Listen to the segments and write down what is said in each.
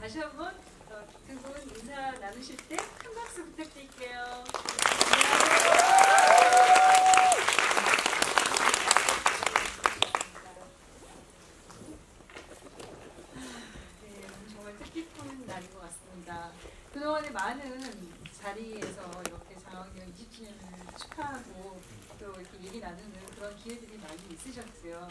다시 한번 두 분 인사 나누실 때 큰 박수 부탁드릴게요. 네, 정말 뜻깊은 날인 것 같습니다. 그동안에 많은 자리에서 이렇게 장학년 20주년을 축하하고 또 이렇게 얘기 나누는 그런 기회들이 많이 있으셨어요.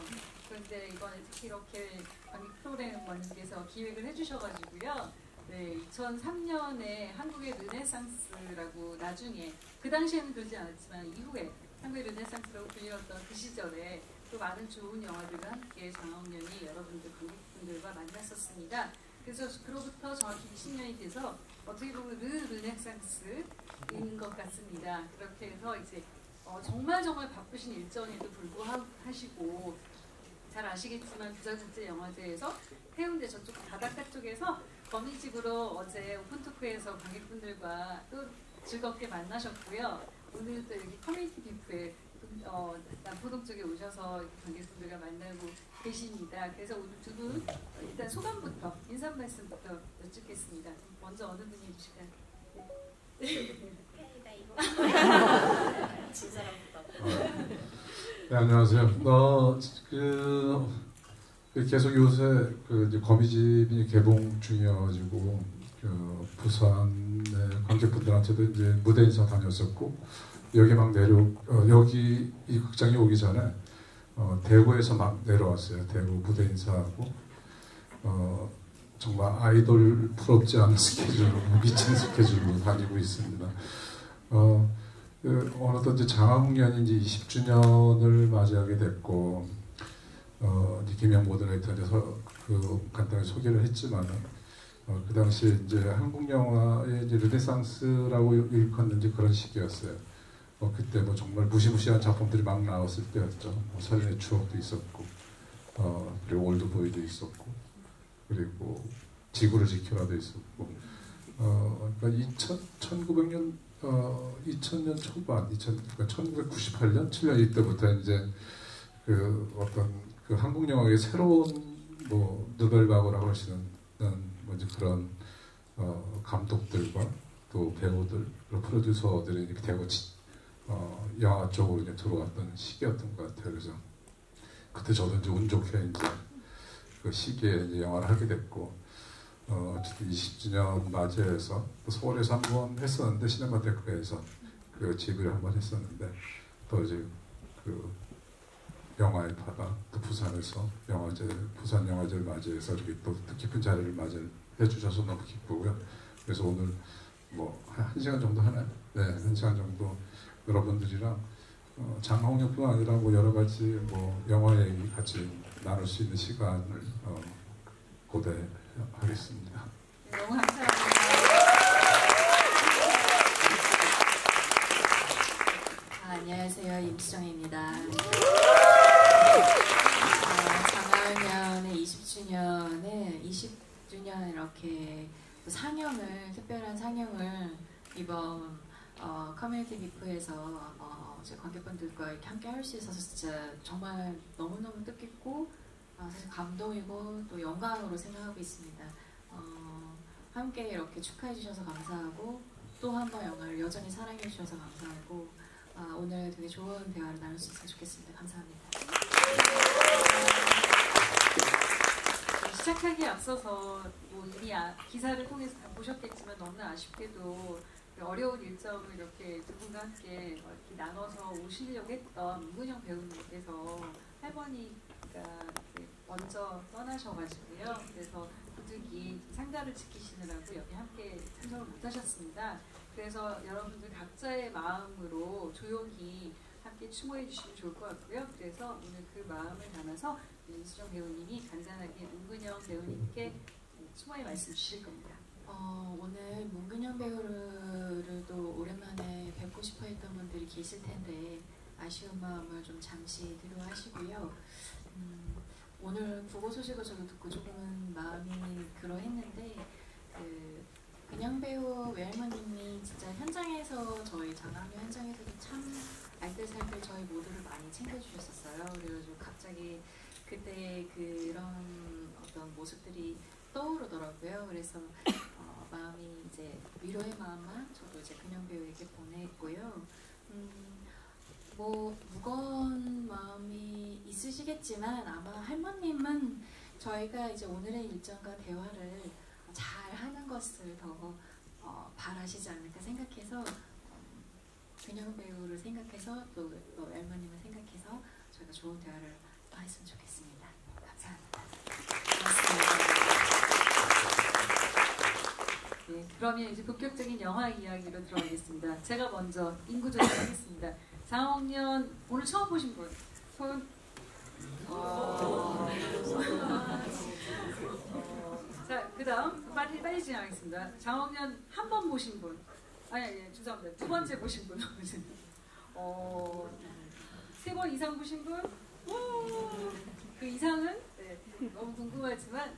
그런데 이번에 특히 이렇게 관객 프로그램원님께서 기획을 해주셔가지고요. 네, 2003년에 한국의 르네상스라고 나중에 그 당시에는 그러지 않았지만 이후에 한국의 르네상스라고 불렸던 그 시절에 또 많은 좋은 영화들과 함께 장학년이 여러분들 관객분들과 만났었습니다. 그래서 그로부터 정확히 20년이 돼서 어떻게 보면 르네상스인 것 같습니다. 그렇게 해서 이제 정말 바쁘신 일정에도 불구하고 잘 아시겠지만 부산국제영화제에서 해운대 저쪽 바닷가 쪽에서 거미집으로 어제 오픈토크에서 관객분들과 또 즐겁게 만나셨고요. 오늘 또 여기 커뮤니티 빅프에 남포동 쪽에 오셔서 관객분들과 만나고 계십니다. 그래서 오늘 두 분 일단 소감부터 인사 말씀부터 여쭙겠습니다. 먼저 어느 분이 해주실까요? 나 이거 진 사람부터. 네, 안녕하세요. 계속 요새 이제 거미집이 개봉 중이어가지고 부산의 관객분들한테도 이제 무대 인사 다녔었고 여기 막 여기 이 극장에 오기 전에 대구에서 막 내려왔어요. 대구 무대 인사하고 정말 아이돌 부럽지 않은 스케줄로 미친 스케줄로 다니고 있습니다. 어느덧 이제 장학년이 이제 20주년을 맞이하게 됐고 이제 김영 모더레이터에서 간단히 소개를 했지만은 그 당시에 이제 한국 영화의 이제 르네상스라고 일컫는 그런 시기였어요. 그때 뭐 정말 무시무시한 작품들이 막 나왔을 때였죠. 살인의 추억도 있었고, 그리고 올드보이도 있었고, 그리고 지구를 지켜라도 있었고, 그러니까 1900년 2000년 초반, 그러니까 1998년, 7년 이때부터 이제 한국 영화의 새로운 누벨바그라고 할 수 있는 그런 감독들과 또 배우들, 프로듀서들이 이렇게 대거 영화 쪽으로 이제 들어왔던 시기였던 것 같아요. 그래서 그때 저도 이제 운 좋게 이제 그 시기에 이제 영화를 하게 됐고, 어쨌든 20주년 맞이해서 서울에서 한번 했었는데 시네마테크에서 집을 한번 했었는데 또 이제 영화의 바다 또 부산에서 부산 영화제를 맞이해서 이렇게 또 뜻깊은 자리를 맞이해 주셔서 너무 기쁘고요. 그래서 오늘 한 시간 정도 하나요? 네, 한 시간 정도 여러분들이랑 장학년뿐 아니라 여러 가지 영화 얘기 같이 나눌 수 있는 시간을 고대하겠습니다. 네, 너무 감사합니다. 안녕하세요, 임수정입니다. 장학년의 20주년 이렇게 특별한 상영을 이번 커뮤니티 빅프에서 관객분들과 이렇게 함께 할 수 있어서 진짜 정말 너무너무 뜻깊고 사실 감동이고 또 영광으로 생각하고 있습니다. 함께 이렇게 축하해 주셔서 감사하고 또 한 번 영화를 여전히 사랑해 주셔서 감사하고 오늘 되게 좋은 대화를 나눌 수 있으면 좋겠습니다. 감사합니다. 시작하기에 앞서서 이미 기사를 통해서 다 보셨겠지만 너무나 아쉽게도 어려운 일정을 이렇게 두 분과 함께 이렇게 나눠서 오시려고 했던 문근영 배우님께서 할머니가 먼저 떠나셔가지고요. 그래서 부득이 상가를 지키시느라고 여기 함께 참석을 못하셨습니다. 그래서 여러분들 각자의 마음으로 조용히 함께 추모해 주시면 좋을 것 같고요. 그래서 오늘 그 마음을 담아서 임수정 배우님이 간단하게 문근영 배우님께 추모의 말씀 주실 겁니다. 오늘 문근영 배우를 또 오랜만에 뵙고 싶어 했던 분들이 계실 텐데 아쉬운 마음을 좀 잠시 뒤로하시고요. 오늘 부고 소식을 저도 듣고 조금은 마음이 그러했는데 근영 배우 외할머님이 진짜 현장에서 저희 장학년 현장에서도 참 알뜰살뜰 저희 모두를 많이 챙겨주셨었어요. 그래가지고 갑자기 그때 그런 어떤 모습들이 떠오르더라고요. 그래서 마음이 이제 위로의 마음만 저도 이제 근영 배우에게 보냈고요. 뭐 무거운 마음이 있으시겠지만 아마 할머님은 저희가 이제 오늘의 일정과 대화를 잘 하는 것을 더 바라시지 않을까 생각해서 근영 배우를 생각해서 또 할머님을 생각해서 저희가 좋은 대화를 했으면 좋겠습니다. 감사합니다. 고맙습니다. 네, 그러면 이제 본격적인 영화 이야기로 들어가겠습니다. 제가 먼저 인구조사 하겠습니다. 장학년 오늘 처음 보신 분? 손? 자, 그 다음 빨리 진행하겠습니다. 장학년 한 번 보신 분? 아니, 죄송합니다. 두 번째 보신 분? 세 번 이상 보신 분? 그 이상은? 네, 너무 궁금하지만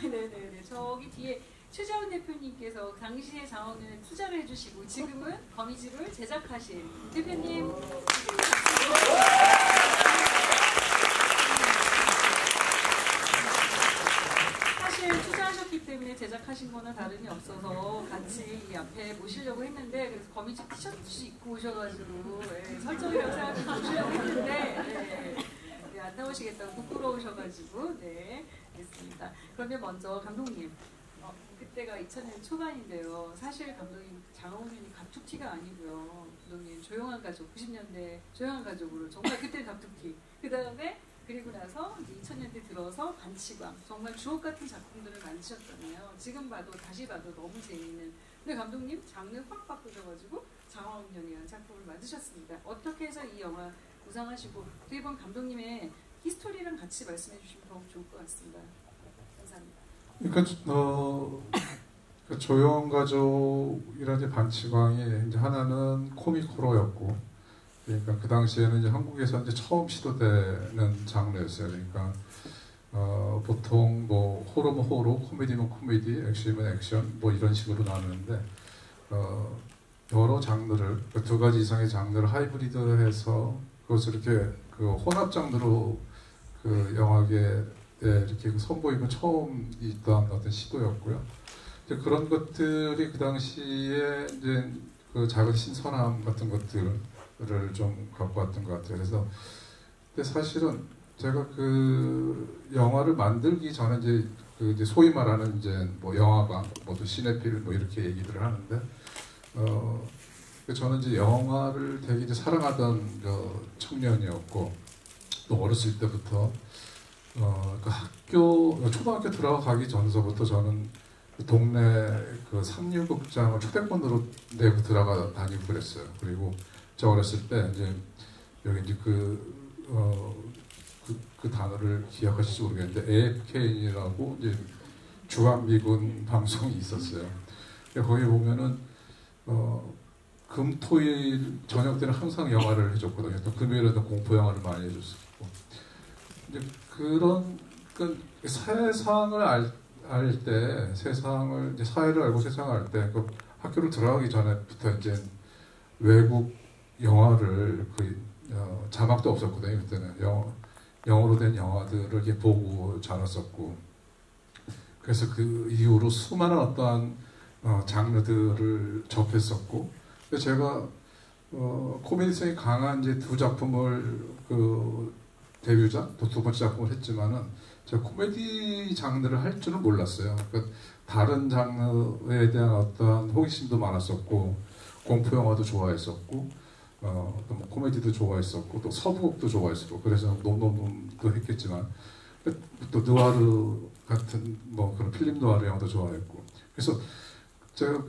네네네. 저기 뒤에 최재원 대표님께서 당시에 장학년에 투자를 해주시고 지금은 거미집을 제작하신 대표님 사실 투자하셨기 때문에 제작하신 거는 다름이 없어서 같이 이 앞에 모시려고 했는데 그래서 거미집 티셔츠 입고 오셔가지고 설정이라고 생각해서 모시려고 했는데 네, 안 나오시겠다고 부끄러우셔가지고 네 됐습니다. 그러면 먼저 감독님 그때가 2000년 초반인데요. 사실 감독님 장학년이 갑툭튀가 아니고요. 감독님 조용한 가족 90년대 조용한 가족으로 정말 그때 갑툭튀 그 다음에 그리고 나서 이제 2000년대 들어서 반치광 정말 주옥 같은 작품들을 만드셨잖아요. 지금 봐도 다시 봐도 너무 재미있는 근데 감독님 장르 확 바꾸셔가지고 장학년이라는 작품을 만드셨습니다. 어떻게 해서 이 영화 구상하시고 어떻게 보면 감독님의 히스토리랑 같이 말씀해 주시면 더욱 좋을 것 같습니다. 감사합니다. 그러니까 조용한 가족이라는 반치광이 이제 하나는 코믹 호러였고, 그러니까 그 당시에는 이제 한국에서 이제 처음 시도되는 장르였어요. 그러니까 보통 뭐 호러면 호러, 코미디면 코미디, 액션이면 액션 뭐 이런 식으로 나누는데 여러 장르를 그 두 가지 이상의 장르를 하이브리드해서 그것을 이렇게 그 혼합 장르로 그 영화계에 이렇게 선보인 건 처음 있던 어떤 시도였고요. 이제 그런 것들이 그 당시에 이제 그 작은 신선함 같은 것들을 좀 갖고 왔던 것 같아요. 그래서 근데 사실은 제가 그 영화를 만들기 전에 이제 소위 말하는 이제 뭐 영화관, 뭐또 시네필 뭐 이렇게 얘기들을 하는데 저는 이제 영화를 되게 이제 사랑하던 청년이었고 또 어렸을 때부터 그 초등학교 들어가기 전서부터 저는 그 동네 그 상류극장을 초대권으로 내고 들어가 다니고 그랬어요. 그리고 저 어렸을 때 이제 여기 이제 그 단어를 기억하실지 모르겠는데 AFK이라고 이제 주한미군 방송이 있었어요. 거기 보면은 금토일 저녁 때는 항상 영화를 해줬거든요. 또 금요일에도 공포 영화를 많이 해줬었고 이제 그런 세상을 알 때, 세상을 이제 사회를 알고 세상을 알 때, 그 학교를 들어가기 전에부터 이제 외국 영화를 자막도 없었거든요. 그때는 영어로 된 영화들을 이렇게 보고 자랐었고, 그래서 그 이후로 수많은 어떠한 장르들을 접했었고, 제가 코미디성이 강한 이제 두 작품을 데뷔작 또 두 번째 작품을 했지만은 제가 코미디 장르를 할 줄은 몰랐어요. 그러니까 다른 장르에 대한 어떤 호기심도 많았었고 공포 영화도 좋아했었고 또 뭐 코미디도 좋아했었고 또 서부극도 좋아했었고 그래서 놈놈놈도 했겠지만 또 느와르 같은 뭐 그런 필름 느와르 영화도 좋아했고 그래서 제가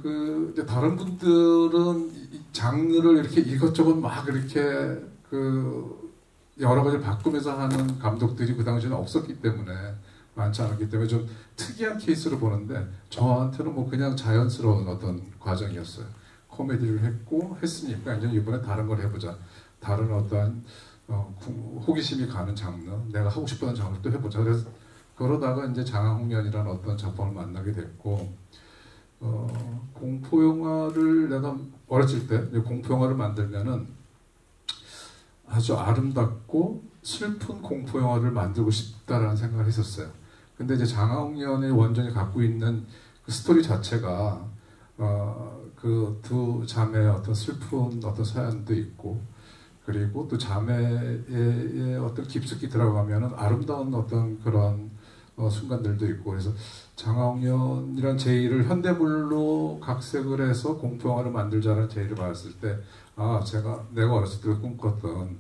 이제 다른 분들은 이 장르를 이렇게 이것저것 막 이렇게 여러 가지를 바꾸면서 하는 감독들이 그 당시에는 없었기 때문에 많지 않았기 때문에 좀 특이한 케이스로 보는데 저한테는 뭐 그냥 자연스러운 어떤 과정이었어요. 코미디를 했으니까 이제 이번에 다른 걸 해보자. 다른 어떠한 호기심이 가는 장르, 내가 하고 싶었던 장르를 또 해보자. 그래서 그러다가 이제 장학년이라는 어떤 작품을 만나게 됐고 공포 영화를 내가 어렸을 때 공포 영화를 만들면은 아주 아름답고 슬픈 공포 영화를 만들고 싶다라는 생각을 했었어요. 근데 이제 장하옥년의 원전이 갖고 있는 그 스토리 자체가 그 두 자매의 어떤 슬픈 어떤 사연도 있고, 그리고 또 자매의 어떤 깊숙이 들어가면은 아름다운 어떤 그런 순간들도 있고, 그래서 장하옥년이란 제의를 현대물로 각색을 해서 공포영화를 만들자는 제의를 받았을 때, 내가 어렸을 때 꿈꿨던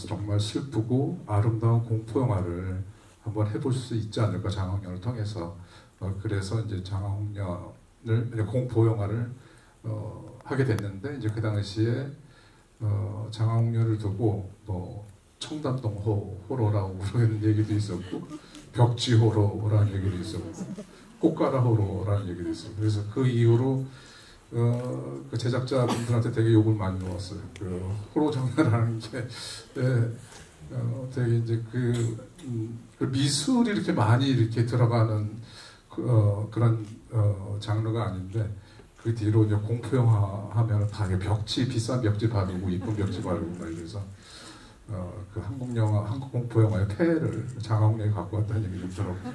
정말 슬프고 아름다운 공포영화를 한번 해볼 수 있지 않을까, 장하옥년을 통해서. 그래서 이제 장하옥년을 공포영화를 하게 됐는데, 이제 그 당시에 장하옥년을 두고 뭐 청담동 호러라고 그러는 얘기도 있었고, 벽지 호러라는 얘기도 있었고, 꽃가라 호러라는 얘기도 있었고, 그래서 그 이후로 그 제작자분들한테 되게 욕을 많이 먹었어요. 그 호러 장르라는 게 되게 이제 그 미술이 이렇게 많이 이렇게 들어가는 그런 장르가 아닌데, 그 뒤로 이제 공포영화 하면 다 비싼 벽지 바르고 이쁜 벽지 바르고 막 이래서 그 한국 공포영화의 폐해를 장하옥년이 갖고 왔다는 얘기 좀 들었고,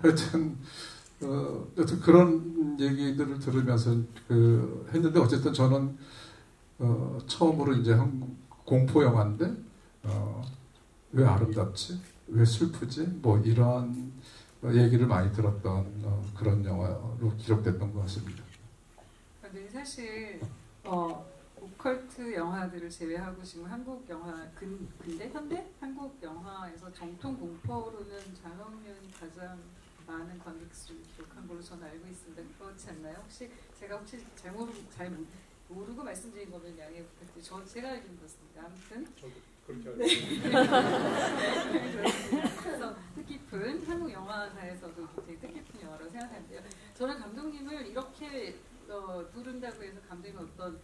하여튼 그런 얘기들을 들으면서 했는데, 어쨌든 저는 처음으로 이제 한국 공포영화인데 왜 아름답지? 왜 슬프지? 뭐 이런 얘기를 많이 들었던 그런 영화로 기록됐던 것 같습니다. 근데 사실 오컬트 영화들을 제외하고 지금 한국 영화 근대 현대 한국 영화에서 정통 공포로는 장하옥년이 가장 많은 관객 수를 기록한 걸로 저는 알고 있습니다. 그렇지 않나요? 제가 잘 모르고 말씀드린 거면 양해 부탁드리고, 제가 알기로 그렇습니다. 아무튼 저도 그렇게 알고 있습니다. 그래서 뜻깊은 한국 영화사에서도 되게 뜻깊은 영화라고 생각하는데요. 저는 감독님을 이렇게 부른다고 해서 감독님이 어떤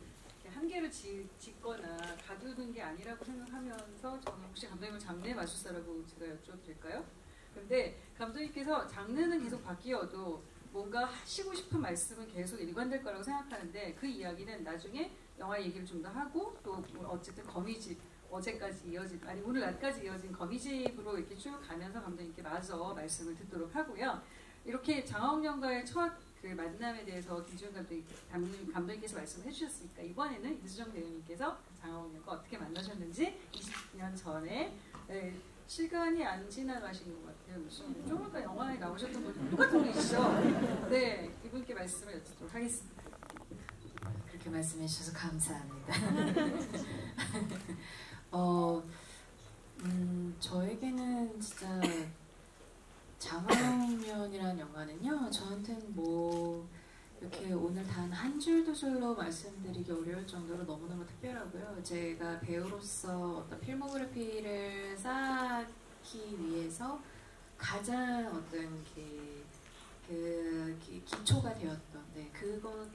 한계를 짓거나 가두는 게 아니라고 생각하면서, 저는 혹시 감독님을 장르 마술사라고 제가 여쭤볼까요? 근데 감독님께서 장르는 계속 바뀌어도 뭔가 하시고 싶은 말씀은 계속 일관될 거라고 생각하는데, 그 이야기는 나중에 영화 얘기를 좀 더 하고, 또 어쨌든 거미집, 오늘 낮까지 이어진 거미집으로 이렇게 쭉 가면서 감독님께 마저 말씀을 듣도록 하고요. 이렇게 장하옥년과의 첫 그 만남에 대해서 김지훈 감독님께서 말씀을 해주셨으니까, 이번에는 이수정 배우님께서 장하옥년과 어떻게 만나셨는지 20년 전에, 시간이 안 지나가신 것 같아요. 좀 아까 영화에 나오셨던 분이 똑같은 분이시죠? 네, 이분께 말씀을 여쭙도록 하겠습니다. 그렇게 말씀해 주셔서 감사합니다. 저에게는 진짜 장하옥년이라는 영화는요, 저한테는 뭐 이렇게 오늘 단 한 줄 두 줄로 말씀드리기 어려울 정도로 너무너무 특별하고요. 제가 배우로서 어떤 필모그래피를 쌓기 위해서 가장 어떤 기초가 되었던,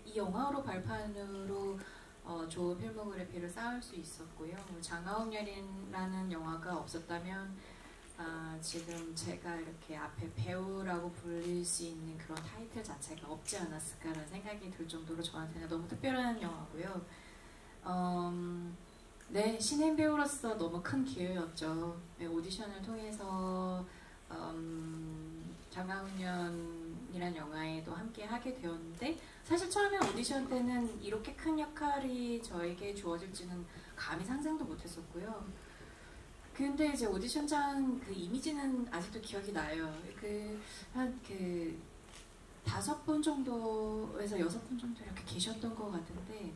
이 영화로 발판으로 좋은 필모그래피를 쌓을 수 있었고요. 장하옥년이라는 영화가 없었다면 지금 제가 이렇게 앞에 배우라고 불릴 수 있는 그런 타이틀 자체가 없지 않았을까라는 생각이 들 정도로 저한테는 너무 특별한 영화고요. 신인 배우로서 너무 큰 기회였죠. 오디션을 통해서 장하옥년이란 영화에도 함께 하게 되었는데, 사실 처음에 오디션 때는 이렇게 큰 역할이 저에게 주어질지는 감히 상상도 못했었고요. 근데 이제 오디션장 그 이미지는 아직도 기억이 나요. 한 5분 정도에서 6분 정도 이렇게 계셨던 것 같은데,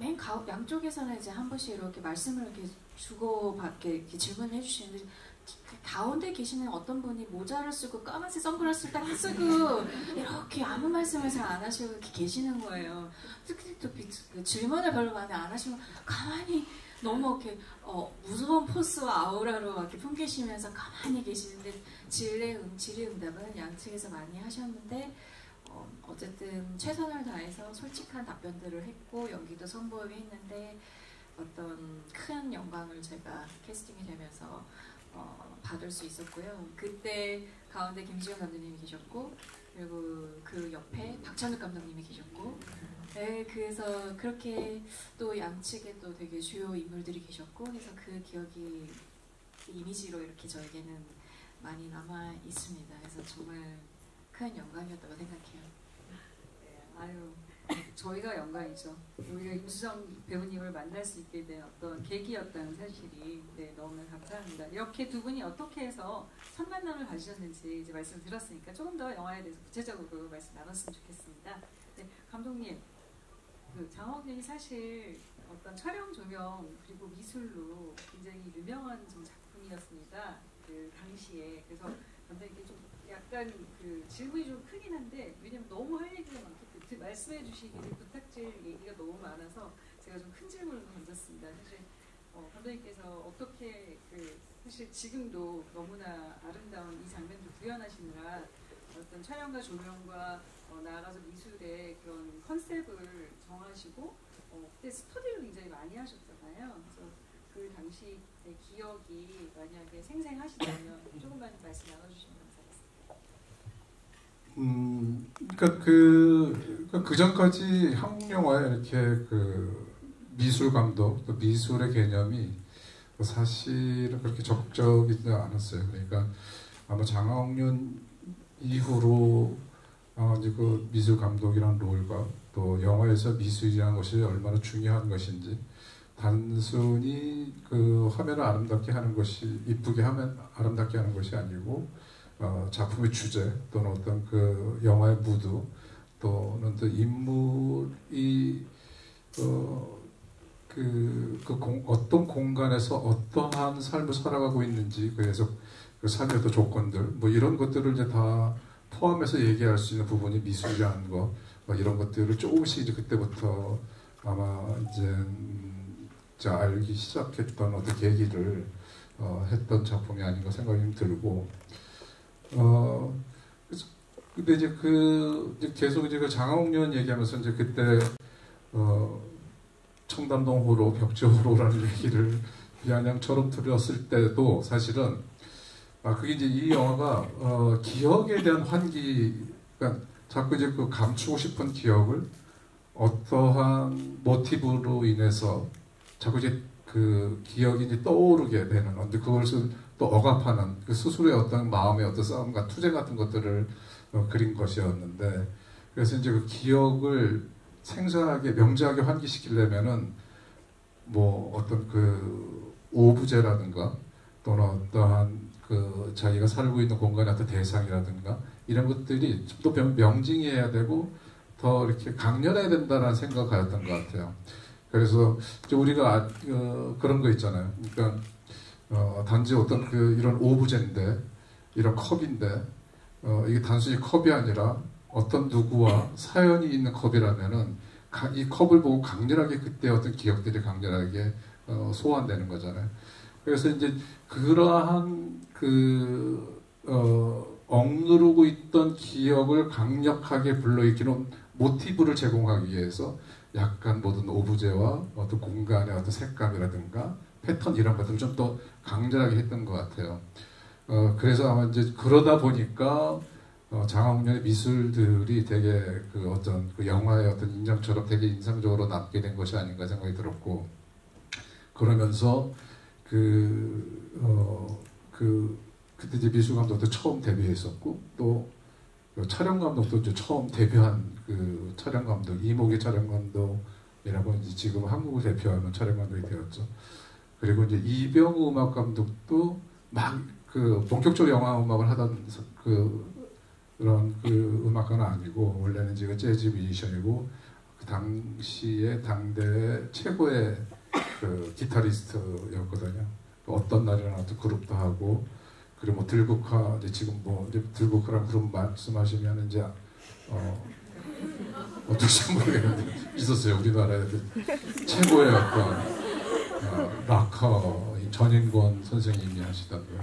맨 양쪽에서는 이제 한 분씩 이렇게 말씀을 이렇게 주고받게 이렇게 질문을 해주시는데, 가운데 계시는 어떤 분이 모자를 쓰고 까만색 선글라스를 딱 쓰고 이렇게 아무 말씀을 잘 안 하시고 이렇게 계시는 거예요. 특히 또 질문을 별로 많이 안 하시면 가만히 너무 이렇게 무서운 포스와 아우라로 이렇게 풍기시면서 가만히 계시는데, 질의응답은 양측에서 많이 하셨는데, 어쨌든 최선을 다해서 솔직한 답변들을 했고 연기도 선보이게 했는데, 어떤 큰 영광을 제가 캐스팅이 되면서 받을 수 있었고요. 그때 가운데 김지훈 감독님이 계셨고, 그리고 그 옆에 박찬욱 감독님이 계셨고, 그래서 그렇게 또 양측에 또 되게 주요 인물들이 계셨고 해서 그 기억이 이미지로 이렇게 저에게는 많이 남아 있습니다. 그래서 정말 큰 영광이었다고 생각해요. 네, 아유, 저희가 영광이죠. 우리가 임수정 배우님을 만날 수 있게 된 어떤 계기였다는 사실이 너무나 감사합니다. 이렇게 두 분이 어떻게 해서 첫 만남을 가지셨는지 이제 말씀 들었으니까 조금 더 영화에 대해서 구체적으로 말씀 나눴으면 좋겠습니다. 네, 감독님, 그 장화홍련이 사실 어떤 촬영 조명 그리고 미술로 굉장히 유명한 좀 작품이었습니다. 그 당시에. 그래서 감독님께 좀 약간 그 질문이 좀 크긴 한데, 왜냐면 너무 할 얘기가 많기 때문에 말씀해 주시기를 부탁드릴 얘기가 너무 많아서 제가 좀 큰 질문을 던졌습니다. 사실 감독님께서 어떻게 사실 지금도 너무나 아름다운 이 장면들 구현하시느라 어떤 촬영과 조명과 나아가서 미술의 그런 컨셉을 정하시고 그때 스터디를 굉장히 많이 하셨잖아요. 그래서 그 당시 기억이 만약에 생생하시다면 조금만 말씀 나눠주시면 감사하겠습니다. 그러니까 그 전까지 한국 영화에 이렇게 그 미술 감독, 또 미술의 개념이 사실은 그렇게 적극적이지 않았어요. 그러니까 아마 장화홍련 이후로 이제 그 미술 감독이라는 롤과 또 영화에서 미술이라는 것이 얼마나 중요한 것인지, 단순히 그 화면을 아름답게 하는 것이, 이쁘게 하면 아름답게 하는 것이 아니고 작품의 주제 또는 어떤 그 영화의 무드 또는 또 인물이 어떤 공간에서 어떠한 삶을 살아가고 있는지, 그래서 그 삶의 또 조건들 뭐 이런 것들을 이제 다 포함해서 얘기할 수 있는 부분이 미술이라는 거, 이런 것들을 조금씩 이제 그때부터 아마 이제 알기 시작했던 어떤 계기를 했던 작품이 아닌가 생각이 들고, 근데 이제 이제 계속 이제 그 장화홍련 얘기하면서 이제 그때 청담동 호로, 벽지 호로라는 얘기를 비아냥처럼 들었을 때도 사실은 그게 이제 이 영화가 기억에 대한 환기, 그러니까 자꾸 이제 그 감추고 싶은 기억을 어떠한 모티브로 인해서 자꾸 이제 그 기억이 이제 떠오르게 되는, 근데 그것을 또 억압하는 그 스스로의 어떤 마음의 어떤 싸움과 투쟁 같은 것들을 그린 것이었는데, 그래서 이제 그 기억을 생생하게 명쾌하게 환기시키려면은 뭐 어떤 그 오브제라든가 또는 어떠한 그 자기가 살고 있는 공간의 어떤 대상이라든가 이런 것들이 좀 더 명징해야 되고 더 이렇게 강렬해야 된다는 생각이었던 것 같아요. 그래서 우리가 그런 거 있잖아요. 그러니까 단지 어떤 이런 오브제인데, 이런 컵인데 이게 단순히 컵이 아니라 어떤 누구와 사연이 있는 컵이라면은 이 컵을 보고 강렬하게 그때 어떤 기억들이 강렬하게 소환되는 거잖아요. 그래서 이제 그러한 억누르고 있던 기억을 강력하게 불러일으키는 모티브를 제공하기 위해서 약간 모든 오브제와 어떤 공간의 어떤 색감이라든가 패턴 이런 것들을 좀 더 강렬하게 했던 것 같아요. 그래서 아마 이제 그러다 보니까 장화홍련의 미술들이 되게 어떤 영화의 어떤 인장처럼 되게 인상적으로 남게 된 것이 아닌가 생각이 들었고, 그러면서 그때 이제 미술 감독도 처음 데뷔했었고, 또 촬영 감독도 이제 처음 데뷔한 그 촬영 감독, 이목의 촬영 감독이라고 이제 지금 한국을 대표하는 촬영 감독이 되었죠. 그리고 이제 이병우 음악 감독도 막 본격적으로 영화 음악을 하던 그런 음악가는 아니고, 원래는 지금 재즈 뮤지션이고 그 당시에 당대의 최고의 기타리스트였거든요. 어떤 날이나 또 그룹도 하고, 그리고 뭐 들국화, 이제 지금 뭐 이제 들국화라는 그룹 말씀하시면 이제 어떨지 모르겠는데 있었어요. 우리나라에 최고의 어떤 락커 전인권 선생님이 하시던데요.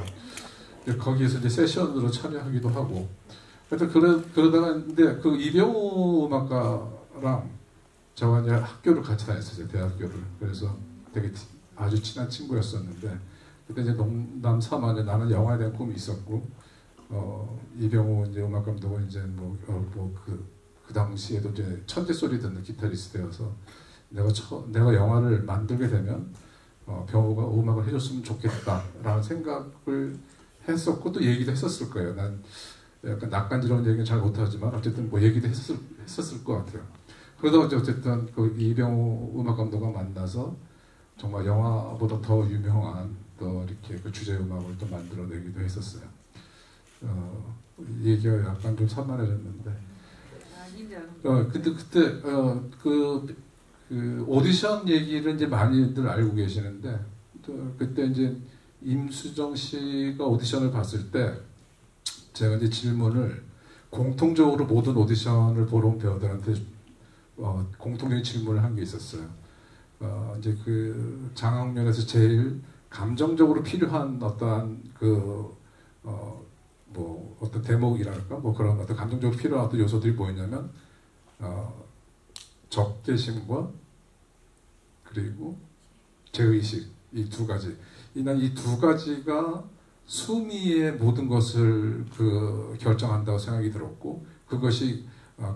거기에서 이제 세션으로 참여하기도 하고, 하여튼 그러다가 근데 그 이병우 음악가랑 저와 이제 학교를 같이 다녔었어요. 대학교를. 그래서 되게 아주 친한 친구였었는데, 그때 이제 농담 삼아 이제 나는 영화에 대한 꿈이 있었고, 이병우 이제 음악 감독은 이제 그 당시에도 이제 천재 소리 듣는 기타리스트여서 내가 영화를 만들게 되면 배우가 음악을 해줬으면 좋겠다라는 생각을 했었고 또 얘기도 했었을 거예요. 난 약간 낯간지러운 얘기는 잘 못하지만 어쨌든 뭐 얘기도 했었을 것 같아요. 그러다 어쨌든 그 이병우 음악 감독과 만나서 정말 영화보다 더 유명한 또 이렇게 그 주제 음악을 또 만들어내기도 했었어요. 얘기가 약간 좀 산만해졌는데. 근데 그때 그 오디션 얘기를 이제 많이들 알고 계시는데 또 그때 이제 임수정 씨가 오디션을 봤을 때 제가 이제 질문을 공통적으로 모든 오디션을 보러 온 배우들한테 공통적인 질문을 한 게 있었어요. 이제 그 장학면에서 제일 감정적으로 필요한 어떠한 뭐 어떤 대목이랄까 뭐 그런 어떤 감정적으로 필요한 어떤 요소들이 뭐였냐면 적개심과 그리고 제의식 이 두 가지. 난 이 두 가지가 수미의 모든 것을 결정한다고 생각이 들었고 그것이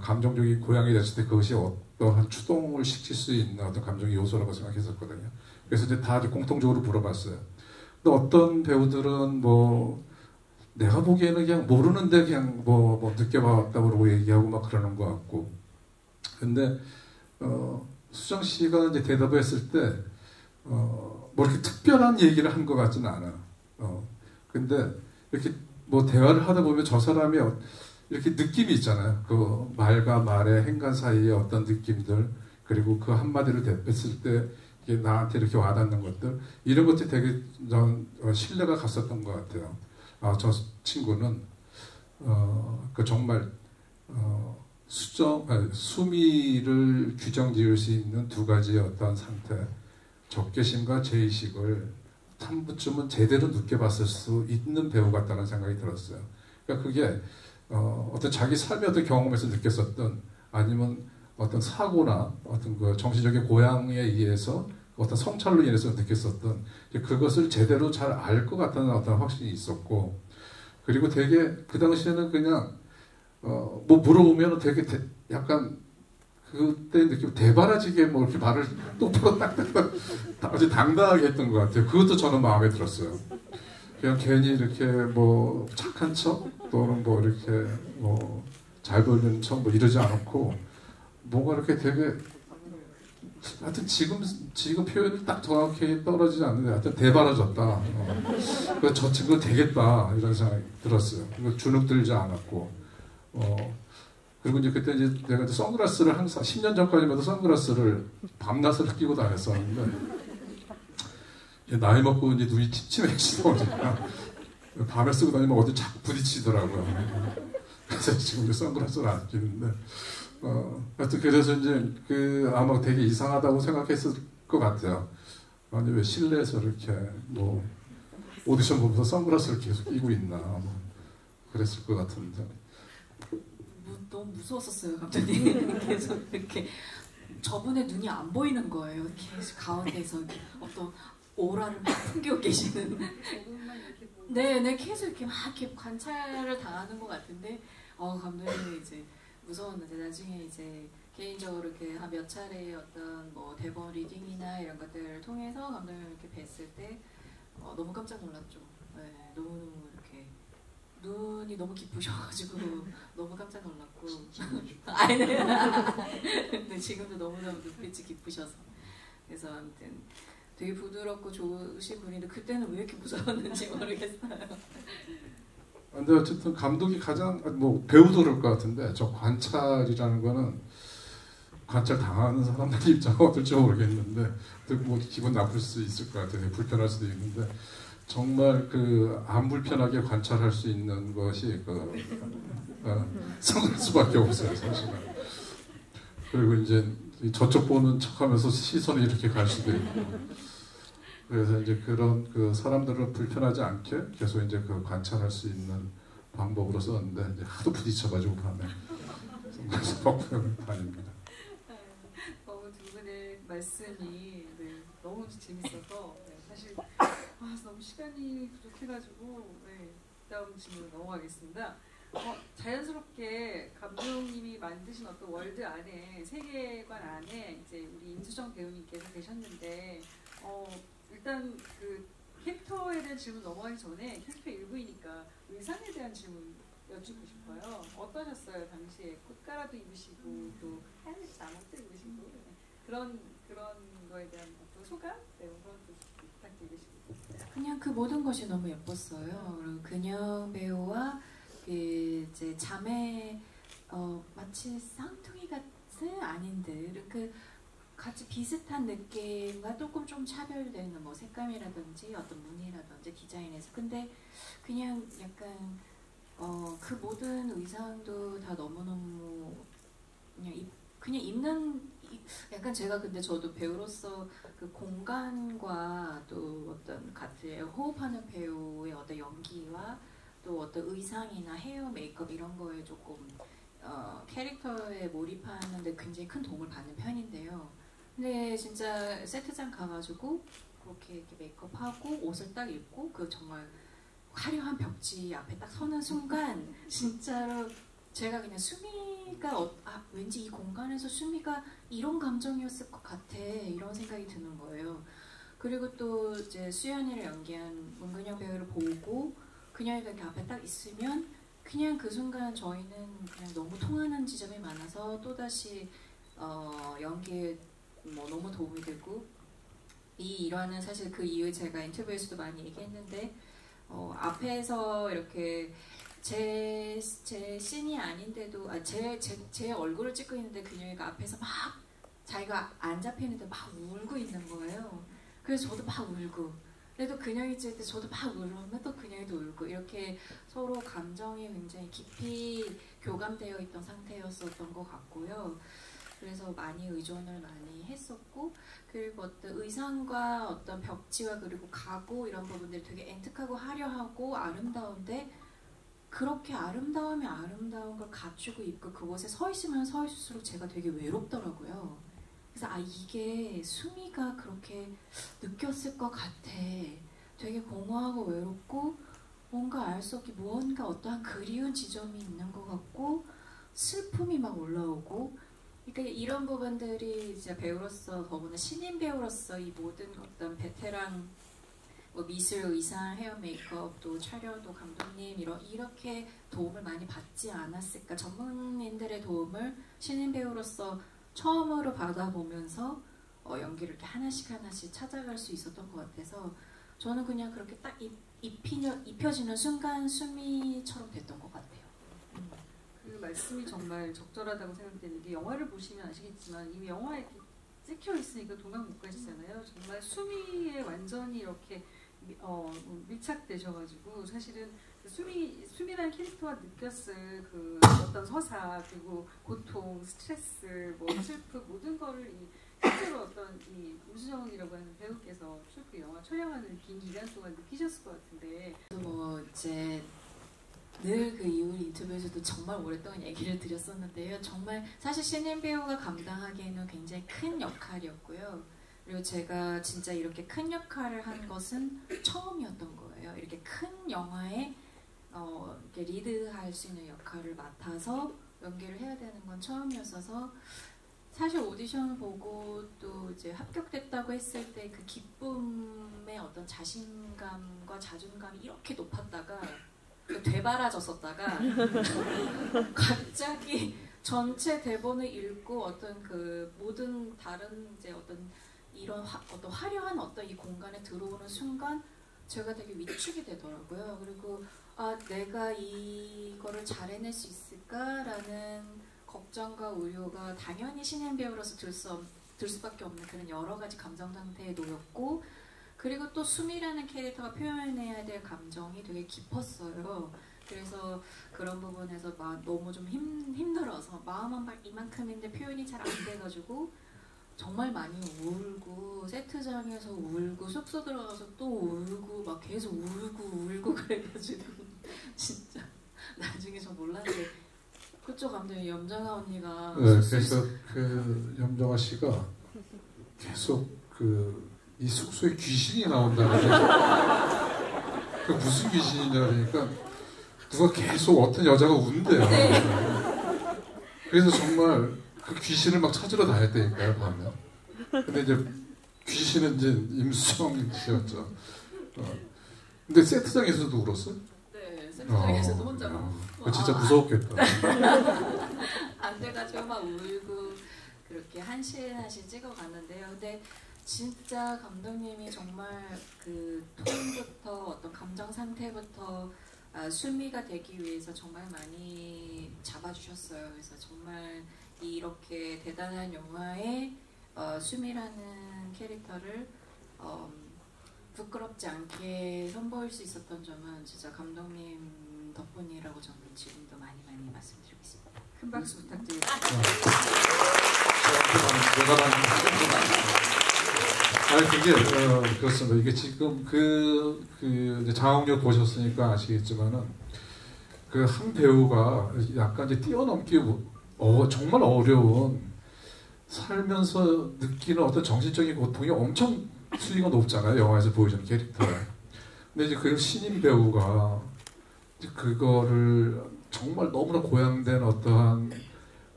감정적인 고양이 됐을 때 그것이 어떠한 추동을 시킬 수 있는 어떤 감정의 요소라고 생각했었거든요. 그래서 이제 다 공통적으로 물어봤어요. 근데 어떤 배우들은 뭐 내가 보기에는 그냥 모르는데 그냥 뭐 느껴봤다고 그러고 얘기하고 막 그러는 것 같고. 근데 수정 씨가 이제 대답을 했을 때 뭐 이렇게 특별한 얘기를 한 것 같지는 않아. 근데 이렇게 뭐 대화를 하다 보면 저 사람이 이렇게 느낌이 있잖아요. 그 말과 말의 행간 사이에 어떤 느낌들 그리고 그 한마디를 대했을 때 이게 나한테 이렇게 와닿는 것들 이런 것들이 되게 신뢰가 갔었던 것 같아요. 저 친구는 정말 수미를 규정 지을 수 있는 두 가지의 어떤 상태, 적개심과 제의식을 한 번쯤은 제대로 느껴봤을 수 있는 배우 같다는 생각이 들었어요. 그러니까 그게 어떤 자기 삶의 어떤 경험에서 느꼈었던 아니면 어떤 사고나 어떤 그 정신적인 고향에 의해서 어떤 성찰로 인해서 느꼈었던 그것을 제대로 잘 알 것 같다는 어떤 확신이 있었고 그리고 되게 그 당시에는 그냥 뭐 물어보면 되게 약간 그때 느낌 대바라지게 뭐 이렇게 말을 똑바로 딱딱딱 아주 당당하게 했던 것 같아요. 그것도 저는 마음에 들었어요. 그냥 괜히 이렇게 뭐 착한 척 또는 뭐 이렇게 뭐 잘 보이는 척 뭐 이러지 않았고 뭔가 이렇게 되게 하여튼 지금 표현이 딱 정확히 떨어지지 않는데 하여튼 대바라졌다. 그래서 저 친구 되겠다 이런 생각이 들었어요. 주눅 들지 않았고 그리고 이제 그때 이제 내가 이제 선글라스를 항상 10년 전까지만 해도 선글라스를 밤낮을 끼고 다녔었는데 나이 먹고 이제 눈이 침침해지다 보니까 밤에 쓰고 다니면 어디 자꾸 부딪히더라고요. 그래서 지금 이제 선글라스를 안 끼는데 하여튼 그래서 이제 아마 되게 이상하다고 생각했을 것 같아요. 아니 왜 실내에서 이렇게 뭐 오디션 보면서 선글라스를 계속 끼고 있나 뭐 그랬을 것 같은데. 너무 무서웠었어요, 감독님. 계속 이렇게 저분의 눈이 안 보이는 거예요. 계속 가운데서 어떤 오라를 막 풍기고 계시는. 네, 계속 이렇게 막 이렇게 관찰을 당하는 것 같은데, 감독님이 이제 무서웠는데 나중에 이제 개인적으로 이렇게 한 몇 차례 어떤 뭐 대본 리딩이나 이런 것들을 통해서 감독님을 이렇게 뵀을 때 너무 깜짝 놀랐죠. 네, 너무 이렇게. 눈이 너무 깊으셔가지고 너무 깜짝 놀랐고 아니 근데 지금도 너무너무 눈빛이 깊으셔서 그래서 아무튼 되게 부드럽고 좋으신 분인데 그때는 왜 이렇게 무서웠는지 모르겠어요. 근데 어쨌든 감독이 가장 뭐 배우도 그럴 것 같은데 저 관찰이라는 거는 관찰 당하는 사람들 입장은 어떨지 모르겠는데 뭐 기분 나쁠 수 있을 것 같아요. 불편할 수도 있는데 정말 안 불편하게 관찰할 수 있는 것이 선글라스밖에 없어요, 사실은. 그리고 이제 저쪽 보는 척하면서 시선이 이렇게 갈 수도 있고. 그래서 이제 그런 사람들을 불편하지 않게 계속 이제 관찰할 수 있는 방법으로 썼는데 이제 하도 부딪혀가지고 밤에 선글라스 벗고 다닙니다. 너무 두 분의 말씀이 너무 재밌어서 사실. 너무 시간이 부족해가지고 다음 질문으로 넘어가겠습니다. 자연스럽게 감독님이 만드신 어떤 월드 안에 세계관 안에 이제 우리 임수정 배우님께서 계셨는데 일단 그 캐릭터에 대한 질문 넘어가기 전에 캐릭터 일부이니까 의상에 대한 질문 여쭙고 싶어요. 어떠셨어요? 당시에 꽃가라도 입으시고 또 하얀색 잠옷도 입으시고 그런 거에 대한 어떤 소감? 네, 그런 것도 부탁드리고 싶습니다. 그냥 그 모든 것이 너무 예뻤어요. 그리고 근영 배우와 그 이제 자매 마치 쌍둥이 같은 아닌데 그 같이 비슷한 느낌과 조금 좀 차별되는 뭐 색감이라든지 어떤 무늬라든지 디자인에서 근데 그냥 약간 그 모든 의상도 다 너무너무 그냥 입는 약간 제가 근데 저도 배우로서 그 공간과 또 어떤 같이 호흡하는 배우의 어떤 연기와 또 어떤 의상이나 헤어 메이크업 이런 거에 조금 캐릭터에 몰입하는데 굉장히 큰 도움을 받는 편인데요. 근데 진짜 세트장 가가지고 그렇게 이렇게 메이크업하고 옷을 딱 입고 그 정말 화려한 벽지 앞에 딱 서는 순간 진짜로 제가 그냥 수미가 왠지 이 공간에서 수미가 이런 감정이었을 것 같아 이런 생각이 드는 거예요. 그리고 또 이제 수연이를 연기한 문근영 배우를 보고 그녀가 이렇게 앞에 딱 있으면 그냥 그 순간 저희는 그냥 너무 통하는 지점이 많아서 또다시 연기에 뭐 너무 도움이 되고 이 일화는 사실 그 이후에 제가 인터뷰에서도 많이 얘기했는데 앞에서 이렇게 제 씬이 아닌데도 제 얼굴을 찍고 있는데 그녀가 앞에서 막 자기가 안 잡히는데 막 울고 있는 거예요. 그래서 저도 막 울고 그래도 그녀이 찍을 때 저도 막 울으면 또 그녀도 울고 이렇게 서로 감정이 굉장히 깊이 교감되어 있던 상태였었던 것 같고요. 그래서 많이 의존을 많이 했었고 그리고 어떤 의상과 어떤 벽지와 그리고 가구 이런 부분들이 되게 앤틱하고 화려하고 아름다운데 그렇게 아름다우면 아름다운 걸 갖추고 있고 그곳에 서 있으면 서 있을수록 제가 되게 외롭더라고요. 그래서 이게 수미가 그렇게 느꼈을 것 같아. 되게 공허하고 외롭고 뭔가 알 수 없게 무언가 어떠한 그리운 지점이 있는 것 같고 슬픔이 막 올라오고 그러니까 이런 부분들이 이제 배우로서 더구나 신인 배우로서 이 모든 어떤 베테랑 뭐 미술, 의상, 헤어 메이크업, 또 촬영, 또 감독님 이렇게 도움을 많이 받지 않았을까 전문인들의 도움을 신인 배우로서 처음으로 받아보면서 연기를 이렇게 하나씩 찾아갈 수 있었던 것 같아서 저는 그냥 그렇게 딱 입혀지는 순간 수미처럼 됐던 것 같아요. 그 말씀이 정말 적절하다고 생각되는 게 영화를 보시면 아시겠지만 이미 영화에 이렇게 찍혀 있으니까 도망 못 가시잖아요. 정말 수미에 완전히 이렇게 밀착되셔가지고 사실은 수미라는 캐릭터가 느꼈을 그 어떤 서사 그리고 고통, 스트레스, 뭐 슬픔 모든 거를 실제로 어떤 이 우수정이라고 하는 배우께서 그 영화 촬영하는 긴 기간 동안 느끼셨을 것 같은데 뭐 이제 늘 그 이후 인터뷰에서도 정말 오랫동안 얘기를 드렸었는데요. 정말 사실 신인 배우가 감당하기에는 굉장히 큰 역할이었고요. 그리고 제가 진짜 이렇게 큰 역할을 한 것은 처음이었던 거예요. 이렇게 큰 영화에 이렇게 리드할 수 있는 역할을 맡아서 연기를 해야 되는 건 처음이었어서 사실 오디션 보고 또 이제 합격됐다고 했을 때 그 기쁨의 어떤 자신감과 자존감이 이렇게 높았다가 되바라졌었다가 갑자기 전체 대본을 읽고 어떤 그 모든 다른 이제 어떤 이런 어떤 화려한 어떤 이 공간에 들어오는 순간 제가 되게 위축이 되더라고요. 그리고 내가 이거를 잘 해낼 수 있을까라는 걱정과 우려가 당연히 신인 배우로서 들 수밖에 없는 그런 여러 가지 감정 상태에 놓였고 그리고 또 수미라는 캐릭터가 표현해야 될 감정이 되게 깊었어요. 그래서 그런 부분에서 너무 좀 힘들어서 마음 이만큼인데 표현이 잘 안 돼가지고 정말 많이 울고 세트장에서 울고 숙소 들어가서 또 울고 막 계속 울고 그래가지고 진짜 나중에 저 몰랐는데 그쪽 감독이 염정아 언니가 그래서 그 염정아 씨가 계속 이 숙소에 귀신이 나온다는 그 무슨 귀신이냐 그러니까 누가 계속 어떤 여자가 운대요. 네. 그래서 정말 그 귀신을 막 찾으러 다녔다니까요, 보면. 근데 이제 귀신은 이제 임수정 씨였죠. 근데 세트장에서도 울었어? 네, 세트장에서도 혼자 막 그거 진짜 무서웠겠다. 안 돼가지고 막 울고 그렇게 한씬 찍어갔는데요. 근데 진짜 감독님이 정말 그 톤부터 어떤 감정 상태부터 수미가 되기 위해서 정말 많이 잡아주셨어요. 그래서 정말 이렇게 대단한 영화에 수미라는 캐릭터를 부끄럽지 않게 선보일 수 있었던 점은 진짜 감독님 덕분이라고 저는 지금도 많이 말씀드리고 있습니다. 큰 박수 부탁드립니다. 아니 그게 그렇습니다. 이게 지금 이제 장학력 보셨으니까 아시겠지만은 그 한 배우가 약간 이제 뛰어넘기 정말 어려운 살면서 느끼는 어떤 정신적인 고통이 엄청 수위가 높잖아요. 영화에서 보여주는 캐릭터에. 근데 이제 그 신인 배우가 이제 그거를 정말 너무나 고양된 어떠한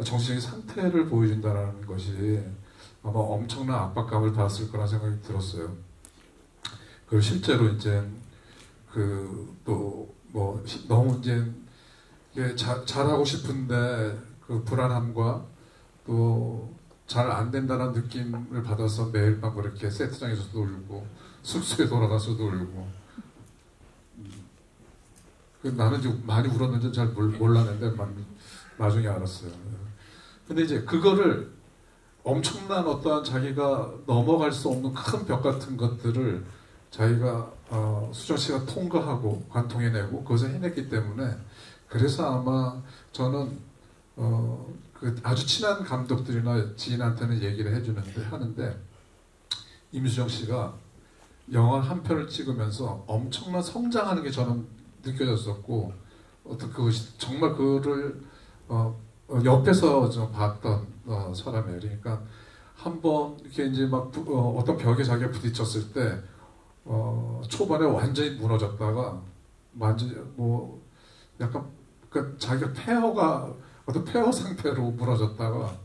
정신적인 상태를 보여준다는 것이 아마 엄청난 압박감을 받았을 거라는 생각이 들었어요. 그리고 실제로 이제 너무 이제 잘하고 싶은데 그 불안함과 또 잘 안 된다는 느낌을 받아서 매일 밤 그렇게 세트장에서도 울고 숙소에 돌아가서도 울고 나는 이제 많이 울었는지 잘 몰랐는데 나중에 알았어요. 근데 이제 그거를 엄청난 어떠한 자기가 넘어갈 수 없는 큰 벽 같은 것들을 자기가 수정 씨가 통과하고 관통해내고 그것을 해냈기 때문에 그래서 아마 저는 그 아주 친한 감독들이나 지인한테는 얘기를 하는데 임수정 씨가 영화 한 편을 찍으면서 엄청난 성장하는 게 저는 느껴졌었고 어떤 그것이 정말 그거를 옆에서 좀 봤던 사람이에요. 그러니까 한번 이렇게 이제 막 어떤 벽에 자기가 부딪혔을 때 초반에 완전히 무너졌다가 완전히 약간 그러니까 자기가 어떤 폐허 상태로 무너졌다가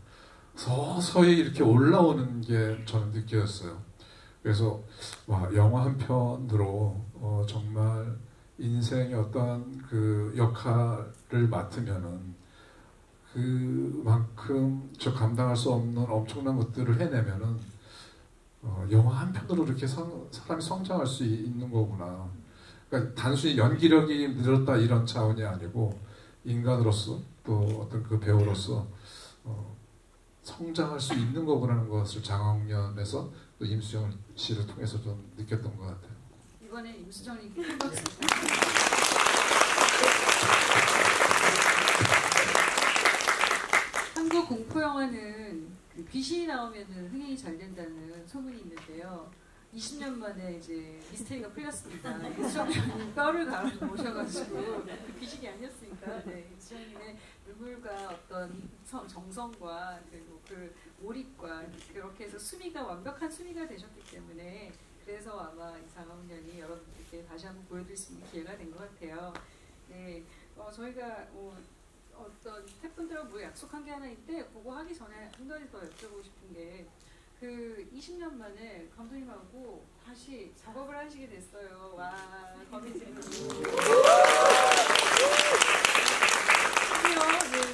서서히 이렇게 올라오는 게 저는 느껴졌어요. 그래서 영화 한 편으로 정말 인생의 어떤 그 역할을 맡으면은 그만큼 저 감당할 수 없는 엄청난 것들을 해내면은 영화 한 편으로 이렇게 사람이 성장할 수 있는 거구나. 그러니까 단순히 연기력이 늘었다 이런 차원이 아니고 인간으로서 또 어떤 그 배우로서 성장할 수 있는 거구나라는 것을 장학년에서 또 임수정 씨를 통해서 좀 느꼈던 것 같아요. 이번에 임수정이 큰 박수. 한국 공포 영화는 귀신이 나오면은 흥행이 잘 된다는 소문이 있는데요. 20년 만에 이제 미스테리가 풀렸습니다. 수정님이 뼈를 갈아 모셔가지고 그 귀신이 아니었으니까 수정님의 눈물과 어떤 정성과 그리고 그 몰입과 그렇게 해서 수미가 완벽한 수미가 되셨기 때문에 그래서 아마 이 장학년이 여러분들께 다시 한번 보여드릴 수 있는 기회가 된 것 같아요. 네, 저희가 어떤 스태프분들하고 약속한 게 하나 있는데 그거 하기 전에 한 가지 더 여쭤보고 싶은 게 그 20년 만에 감독님하고 다시 작업을 하시게 됐어요. 와, 거미집으로.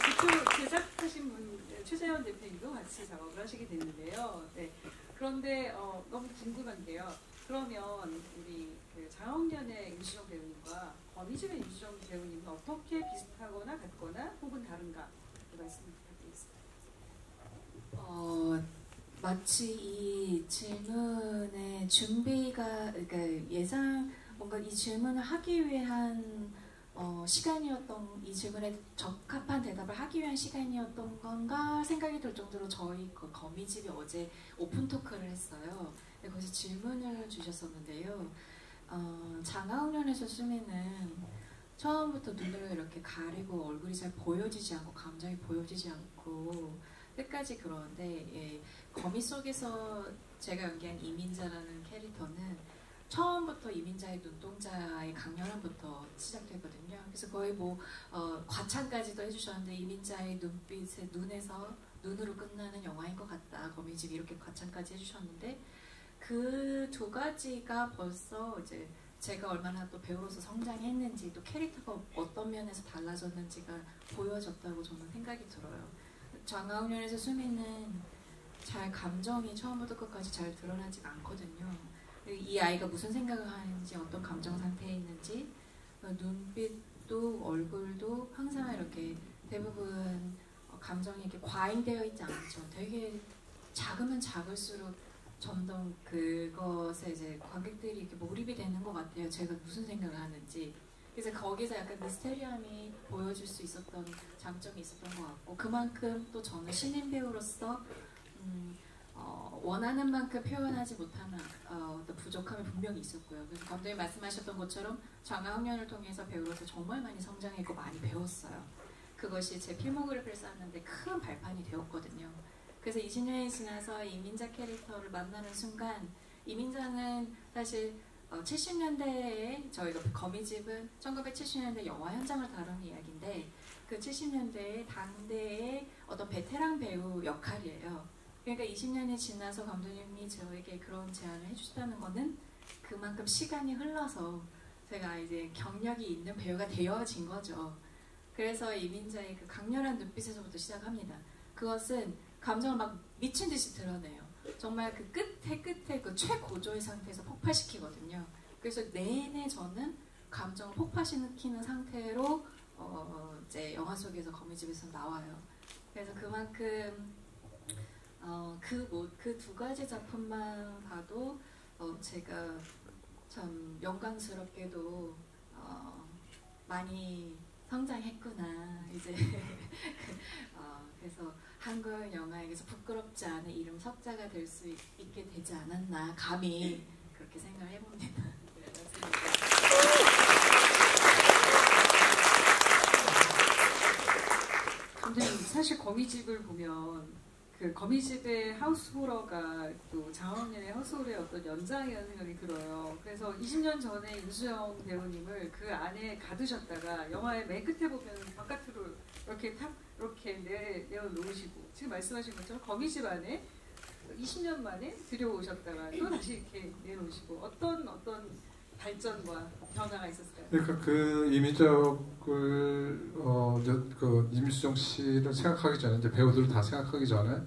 그쪽 제작하신 분 최재현 대표님도 같이 작업을 하시게 됐는데요. 네. 그런데 너무 궁금한 게요. 그러면 우리 그 장학년의 임수정 배우님과 거미집의 임수정 배우님은 어떻게 비슷하거나 같거나 혹은 다른가? 그 말씀 부탁드리겠습니다. 마치 이 질문의 준비가 그러니까 뭔가 이 질문을 하기 위한 시간이었던 이 질문에 적합한 대답을 하기 위한 시간이었던 건가 생각이 들 정도로 저희 거미집이 어제 오픈 토크를 했어요. 거기서 질문을 주셨었는데요. 장학년에서 수미는 처음부터 눈을 이렇게 가리고 얼굴이 잘 보여지지 않고 감정이 보여지지 않고 끝까지 그러는데 거미 속에서 제가 연기한 이민자라는 캐릭터는 처음부터 이민자의 눈동자의 강렬함부터 시작되거든요. 그래서 거의 과찬까지도 해주셨는데 이민자의 눈으로 끝나는 영화인 것 같다. 거미집 이렇게 과찬까지 해주셨는데 그 두 가지가 벌써 이제 제가 얼마나 또 배우로서 성장했는지 또 캐릭터가 어떤 면에서 달라졌는지가 보여졌다고 저는 생각이 들어요. 장화홍련에서 수미는 잘 감정이 처음부터 끝까지 잘 드러나지 않거든요. 이 아이가 무슨 생각을 하는지, 어떤 감정 상태에 있는지, 눈빛도 얼굴도 항상 이렇게 대부분 감정이 이렇게 과잉되어 있지 않죠. 되게 작으면 작을수록 점점 그것에 이제 관객들이 이렇게 몰입이 되는 것 같아요. 제가 무슨 생각을 하는지. 그래서 거기서 약간 미스테리함이 보여줄 수 있었던 장점이 있었던 것 같고, 그만큼 또 저는 신인 배우로서 원하는 만큼 표현하지 못하는 어떤 부족함이 분명히 있었고요. 그래서 감독님 말씀하셨던 것처럼 장화홍련을 통해서 배우로서 정말 많이 성장했고 많이 배웠어요. 그것이 제 필모그래피를 쌓는데 큰 발판이 되었거든요. 그래서 20년이 지나서 이민자 캐릭터를 만나는 순간, 이민자는 사실 70년대에 저희가 거미집은 1970년대 영화 현장을 다루는 이야기인데, 그 70년대의 당대의 어떤 베테랑 배우 역할이에요. 그러니까 20년이 지나서 감독님이 저에게 그런 제안을 해주셨다는 거는 그만큼 시간이 흘러서 제가 이제 경력이 있는 배우가 되어진 거죠. 그래서 이민자의 그 강렬한 눈빛에서부터 시작합니다. 그것은 감정을 막 미친 듯이 드러내요. 정말 그 끝에 그 최고조의 상태에서 폭발시키거든요. 그래서 내내 저는 감정을 폭발시키는 상태로 이제 영화 속에서 거미집에서 나와요. 그래서 그만큼 그 두 가지 작품만 봐도 제가 참 영광스럽게도 많이 성장했구나 이제. 그래서 한국 영화에서 부끄럽지 않은 이름 석자가 될 수 있게 되지 않았나 감히 그렇게 생각을 해봅니다. 근데 사실 거미집을 보면 그 거미집의 하우스호러가 또 장화홍련의 하우스호러의 어떤 연장이라는 생각이 들어요. 그래서 20년 전에 윤수영 배우님을 그 안에 가두셨다가 영화의 맨 끝에 보면 바깥으로 이렇게 탁 이렇게 내어놓으시고, 지금 말씀하신 것처럼 거미집 안에 20년 만에 들여오셨다가 또 다시 이렇게 내놓으시고, 어떤 발전과 변화가 있었어요? 그러니까 그 이민작을 그 임수정 씨를 생각하기 전에, 이제 배우들을 다 생각하기 전에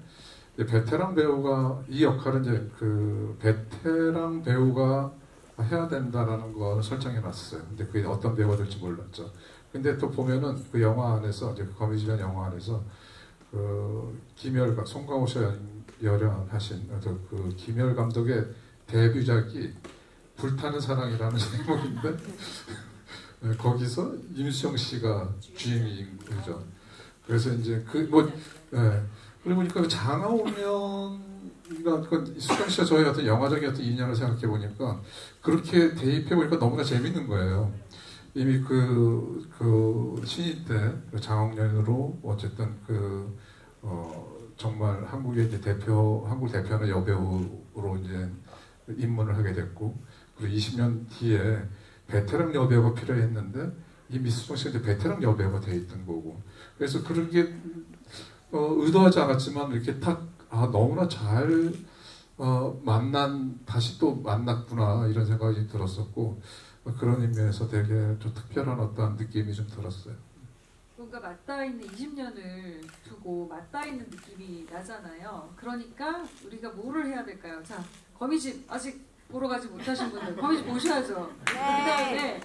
이제 베테랑 배우가 이 역할은 이제 그 베테랑 배우가 해야 된다라는 걸 설정해놨어요. 근데 그게 어떤 배우가 될지 몰랐죠. 근데 또 보면은 그 영화 안에서 이제 그 거미집이라는 영화 안에서 그 김열 송강호 씨가 열연하신 그 김열 감독의 데뷔작이 불타는 사랑이라는 제목인데 거기서 임수정 씨가 주인공인 거죠. 그래서 이제 그러고 보니까 장화홍련이가 수정 씨와 저희 어떤 영화적인 어떤 인연을 생각해 보니까 그렇게 대입해 보니까 너무나 재밌는 거예요. 이미 그 신인 때 장화홍련으로 어쨌든 정말 한국의 이제 한국 대표하는 여배우로 이제 입문을 하게 됐고, 그리고 20년 뒤에 베테랑 여배우가 필요했는데 이미 수정 씨가 이제 베테랑 여배우가 돼 있던 거고, 그래서 그런 게 의도하지 않았지만 이렇게 너무나 잘 다시 또 만났구나 이런 생각이 들었었고, 그런 의미에서 되게 좀 특별한 어떤 느낌이 좀 들었어요. 뭔가 맞닿아 있는 20년을 두고 맞닿아 있는 느낌이 나잖아요. 그러니까 우리가 뭐를 해야 될까요? 자, 거미집 아직 보러 가지 못하신 분들 거미집 보셔야죠. 그다음에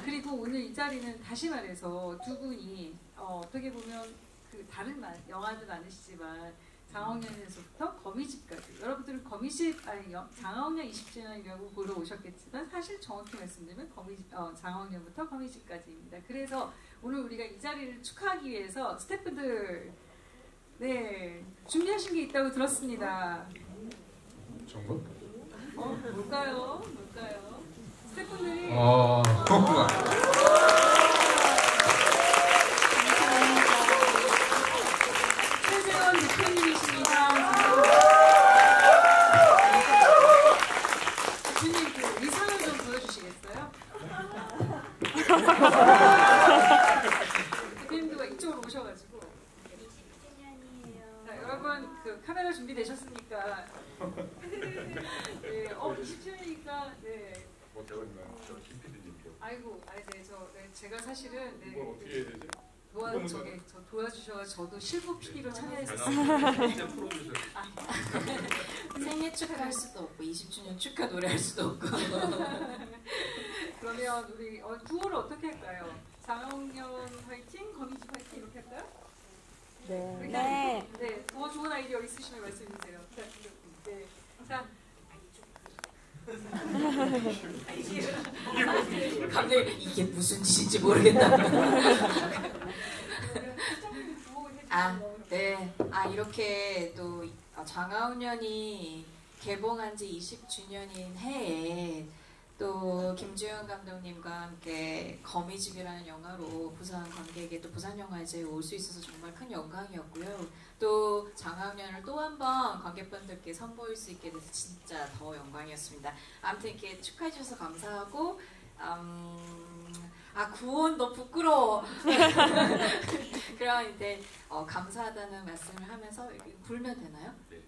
그리고 오늘 이 자리는 다시 말해서 두 분이 어떻게 보면 그 다른 영화도 많으시지만 장화홍련에서부터 거미집까지, 여러분들은 장화홍련 20주년이라고 보러 오셨겠지만 사실 정확히 말씀드리면 장화홍련부터 거미집까지입니다. 그래서 오늘 우리가 이 자리를 축하하기 위해서 스태프들 준비하신 게 있다고 들었습니다. 정말? 뭘까요? 스태프분들이 최재원 대표님이십니다. 대표님 그 의상을 좀 보여주시겠어요? 대표님도 이쪽으로 오셔가지고. 자, 여러분 그 카메라 준비되셨습니까? 네, 20주년이니까 네. 뭐 되었나요? 저 김PD님. 아이고, 제가 사실은 네. 이걸 어떻게 해야 되지? 저 도와주셔서 저도 실무 PD로 참여했었어요. 생일 축하할 수도 없고 20주년 축하 노래할 수도 없고. 그러면 우리 구호를 어떻게 할까요? 장학년 화이팅, 거미집 화이팅 이렇게 할까요? 네. 네. 네. 더 좋은 아이디어 있으시면 말씀해 주세요. 네. 자. 갑자기 이게 무슨 짓인지 모르겠다. 네. 이렇게 또 장하운년이 개봉한 지 20주년인 해에 또 김주현 감독님과 함께 거미집이라는 영화로 부산 관객에 또 부산영화제에 올 수 있어서 정말 큰 영광이었고요. 또 장학년을 또 한 번 관객분들께 선보일 수 있게 돼서 진짜 더 영광이었습니다. 아무튼 이렇게 축하해 주셔서 감사하고 구원 너 부끄러워. 그럼 이제 감사하다는 말씀을 하면서 불면 되나요? 네.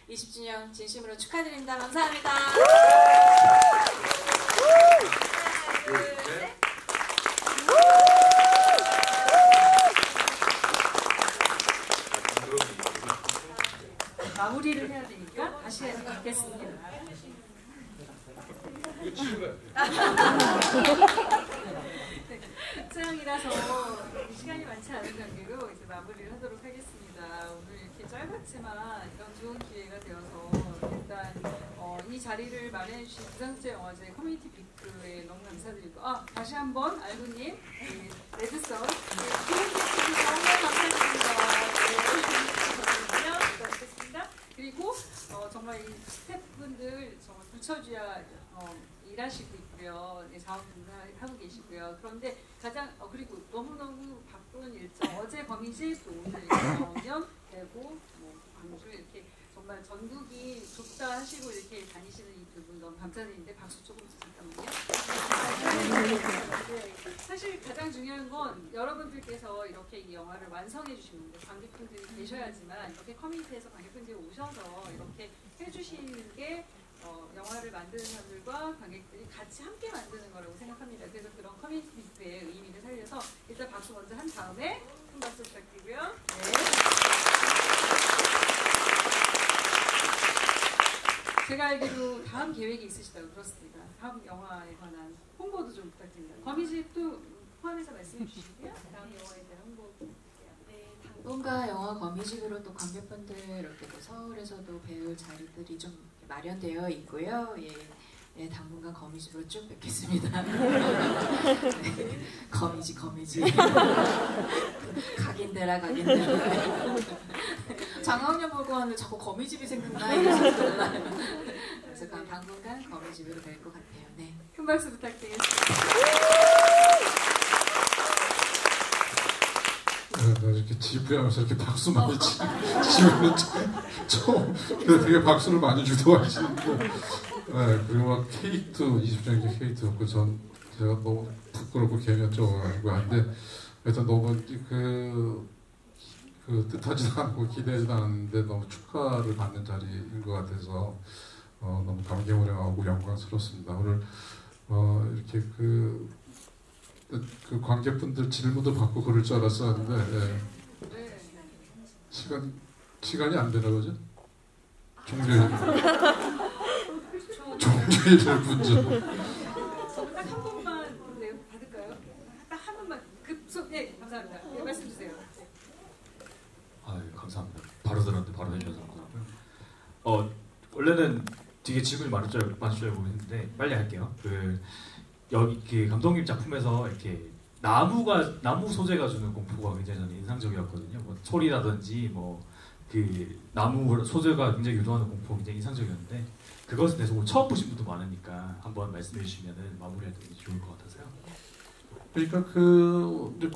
20주년 진심으로 축하드립니다. 감사합니다. 마무리를 해야 되니까 다시 하겠습니다. 극장이라서 시간이 많지 않은 관계로 이제 마무리를 하도록 하겠습니다. 오늘 이렇게 짧았지만 이런 좋은 기회가 되어서 일단 이 자리를 마련해 주신 부산국제영화제 커뮤니티 빅에 너무 감사드리고 다시 한번 알구님, 레드썬, 김은지씨 정말 감사드립니다. 네, 그리고 정말 이 스태프분들 정말 불처주야 일하시고 있고요. 네, 자원봉사하고 계시고요. 그런데 가장 그리고 너무너무 바쁜 일정 어제 거미집 또 오늘 경연 대구 광주 이렇게 정말 전국이 좁다 하시고 이렇게 다니시는 이 두 분 너무 감사드리는데 박수 조금 잠깐만요. 네, 사실 가장 중요한 건 여러분들께서 이렇게 이 영화를 완성해 주시는데 관객분들이 계셔야지만 이렇게 커뮤니티에서 관객분들이 오셔서 이렇게 해주시는 게 영화를 만드는 사람들과 관객들이 같이 함께 만드는 거라고 생각합니다. 그래서 그런 커뮤니티 빅의 의미를 살려서 일단 박수 먼저 한 다음에 큰 박수 부탁드리고요. 네. 제가 알기로 다음 계획이 있으시다고 들었습니다. 다음 영화에 관한 홍보도 좀 부탁드립니다. 거미집도 포함해서 말씀해 주시고요. 다음 영화에 대한 홍보. 네, 당분간 영화 거미집으로 또 관객분들 이렇게 또 서울에서도 배울 자리들이 좀 마련되어 있고요. 예, 당분간 거미집으로 쭉 뵙겠습니다. 네, 거미집. 각인대라. 장학년 보고 왔는데 자꾸 거미집이 생각나 이러셨구나. 그래서 당분간 거미집으로 뵐 것 같아요. 네. 큰 박수 부탁드리겠습니다. 이렇게 지부하면서 이렇게 박수 많이 치면 처음 되게 박수를 많이 주도하시는데 그리고 막 케이크도 20주년 케이크도 없고 제가 너무 부끄럽고 개념적이고 한데 하여튼 너무 그 뜻하지도 않고 기대하지도 않았는데 너무 축하를 받는 자리인 것 같아서 너무 감개무량하고 영광스럽습니다. 오늘 이렇게 그 관객분들 질문도 받고 그럴 줄 알았었는데 시간이 안 되나 보죠? 종료일 문제. 딱 한 번만 받을까요? 딱 한 번만 네, 감사합니다. 네, 말씀 주세요. 네. 감사합니다. 바로 들었는데 바로 해주셔서 감사하고요. 원래는 되게 질문이 많을 줄 알고 했는데 빨리 할게요. 여기 감독님 작품에서 이렇게 나무 소재가 주는 공포가 굉장히 저는 인상적이었거든요. 뭐 소리라든지 나무 소재가 굉장히 유도하는 공포가 굉장히 인상적이었는데 그것에 대해서 처음 보신 분도 많으니까 한번 말씀해 주시면은 마무리할 때 좋을 것 같아서요. 그러니까